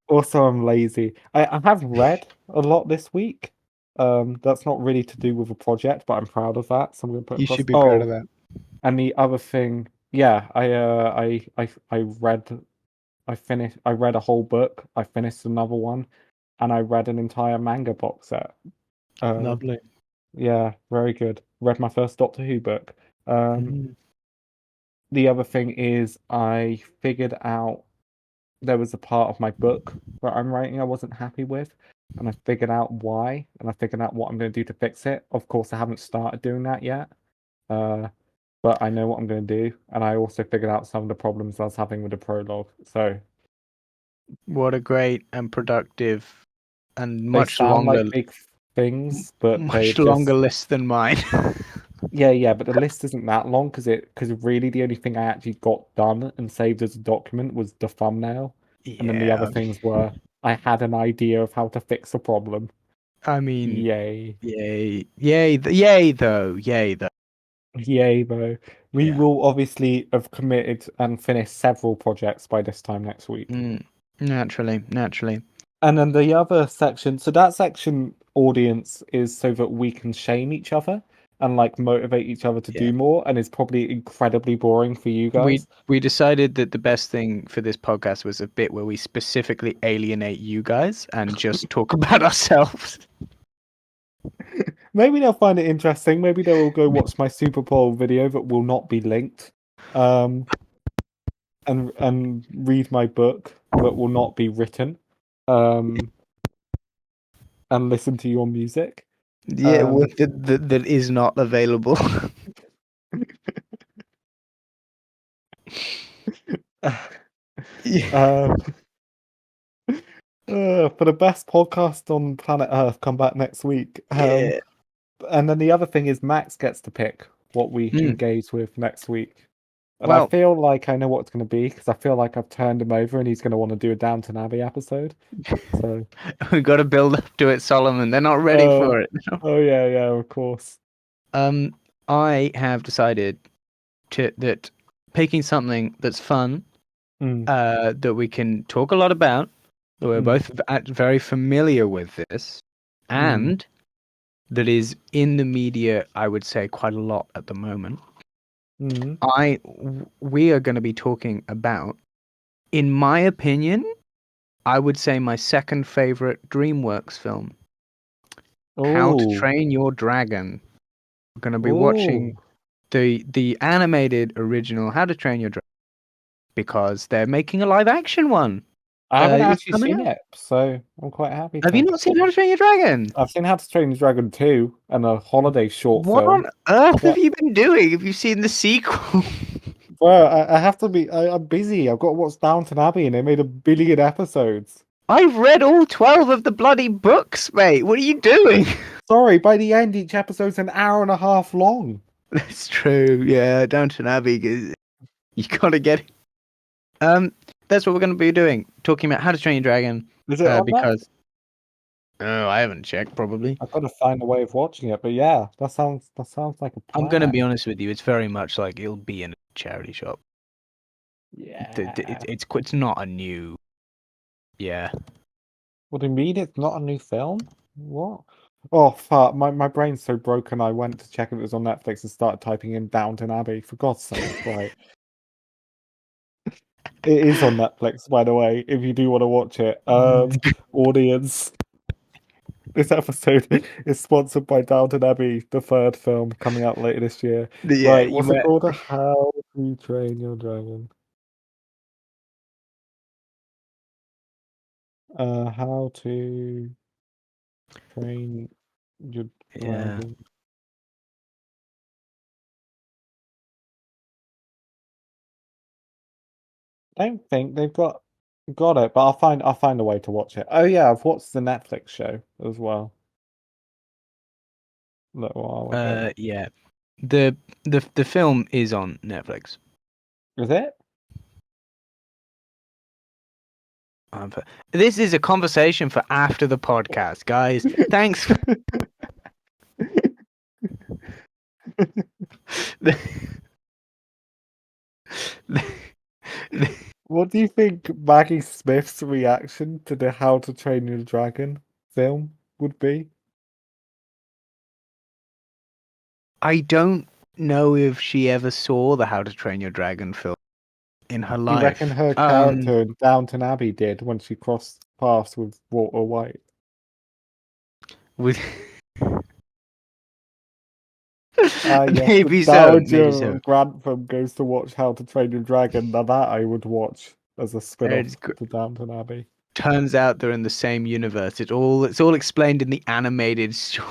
Also, I'm lazy. I have read a lot this week. That's not really to do with a project, but I'm proud of that, so I'm gonna put You across. should be proud of Oh, that. and the other thing, yeah, I read. I read a whole book. I finished another one, and I read an entire manga box set. Uh, Lovely. yeah, very good. Read my first Doctor Who book. Um, Mhm. the other thing is I figured out there was a part of my book that I'm writing I wasn't happy with, and I figured out why, and I figured out what I'm going to do to fix it. Of course, I haven't started doing that yet, but I know what I'm going to do, and I also figured out some of the problems I was having with the prologue. So What a great and productive and they sound like big things, but they much longer just list than mine. yeah. But the list isn't that long because really the only thing I actually got done and saved as a document was the thumbnail, and then the other Yeah. things were I had an idea of how to fix a problem. I mean, Yay. yay, yay, yay though, yay though. Yay, though. We Yeah. will obviously have committed and finished several projects by this time next week. Naturally, naturally. And then the other section, so that section audience is so that we can shame each other and like motivate each other to Yeah. do more, and it's probably incredibly boring for you We guys. we decided that the best thing for this podcast was a bit where we specifically alienate you guys and just talk about ourselves. Maybe they'll find it interesting. Maybe they will go watch my Super Bowl video that will not be linked. And read my book that will not be written. Um and listen to your music. Yeah, well, that is not available. Yeah. uh, for the best podcast on planet Earth, come back next week. Yeah. And then the other thing is Max gets to pick what we engage with next week. And I Well, feel like I know what it's going to be because I feel like I've turned him over and he's going to want to do a Downton Abbey episode. So, we got to build up to it, Solomon. They're not ready for it. oh yeah, of course. I have decided that picking something that's fun, that we can talk a lot about, that we're both very familiar with this, and that is in the media, I would say, quite a lot at the moment. We are going to be talking about, in my opinion, I would say my second favorite DreamWorks film, How to Train Your Dragon. We're going to be watching the animated original How to Train Your Dragon because they're making a live action one. I haven't actually seen it, so I'm quite happy. Have you not seen How to Train Your Dragon? I've seen How to Train Your Dragon 2 and a holiday short film. What on earth have you been doing? Have you seen the sequel? Well, I have to be. I'm busy. I've got to watch Downton Abbey, and they made 1 billion episodes. I've read all 12 of the bloody books, mate. What are you doing? Sorry, by the end, each episode's an hour and a half long. That's true. Yeah, Downton Abbey. You gotta get it. That's what we're going to be doing. Talking about How to Train Your Dragon. Is it on because I haven't checked. Probably. I've got to find a way of watching it, but yeah, that sounds like a plan. I'm going to be honest with you. It's very much like it'll be in a charity shop. Yeah, it's not a new. Yeah. What do you mean? It's not a new film? What? Oh fuck! My brain's so broken. I went to check if it was on Netflix and started typing in Downton Abbey. For God's sake, right? It is on Netflix, by the way. If you do want to watch it, audience. This episode is sponsored by Downton Abbey, the third film coming out later this year. Right, what's it called? How to Train Your Dragon. How to Train Your Dragon. I don't think they've got it, but I'll find a way to watch it. Oh yeah, I've watched the Netflix show as well. A little while ago. Yeah. The film is on Netflix. Is it? This is a conversation for after the podcast, guys. Thanks. What do you think Maggie Smith's reaction to the How to Train Your Dragon film would be? I don't know if she ever saw the How to Train Your Dragon film in her life. You reckon her character in Downton Abbey did when she crossed paths with Walter White? Maybe so. Grantham goes to watch How to Train Your Dragon. Now that I would watch as a spin-off to Downton Abbey. Turns out they're in the same universe. It's all explained in the animated story.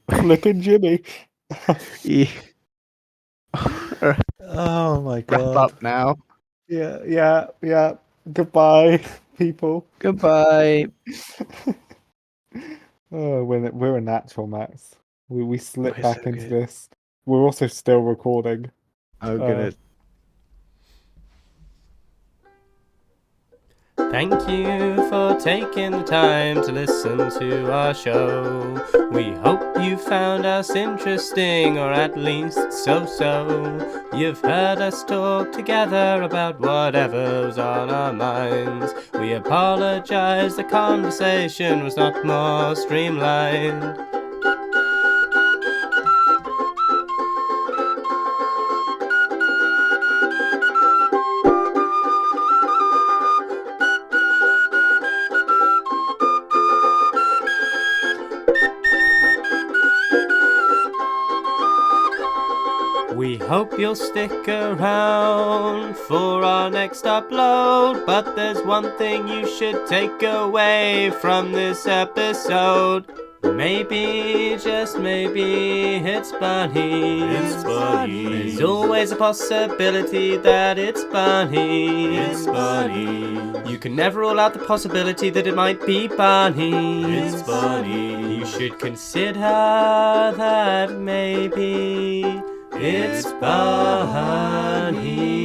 Flipping Jimmy. Yeah. Oh my god. Wrap up now. Yeah. Goodbye, people. Goodbye. Oh, we're a natural, Max. We slip back into this. We're also still recording. Oh, good. Thank you for taking the time to listen to our show. We hope you found us interesting, or at least so-so. You've heard us talk together about whatever's on our minds. We apologize, the conversation was not more streamlined. We hope you'll stick around for our next upload, but there's one thing you should take away from this episode. Maybe, just maybe, it's Bunny. It's Bunny. There's always a possibility that it's Bunny. It's Bunny. You can never rule out the possibility that it might be Bunny. It's Bunny. You should consider that maybe it's Bunny.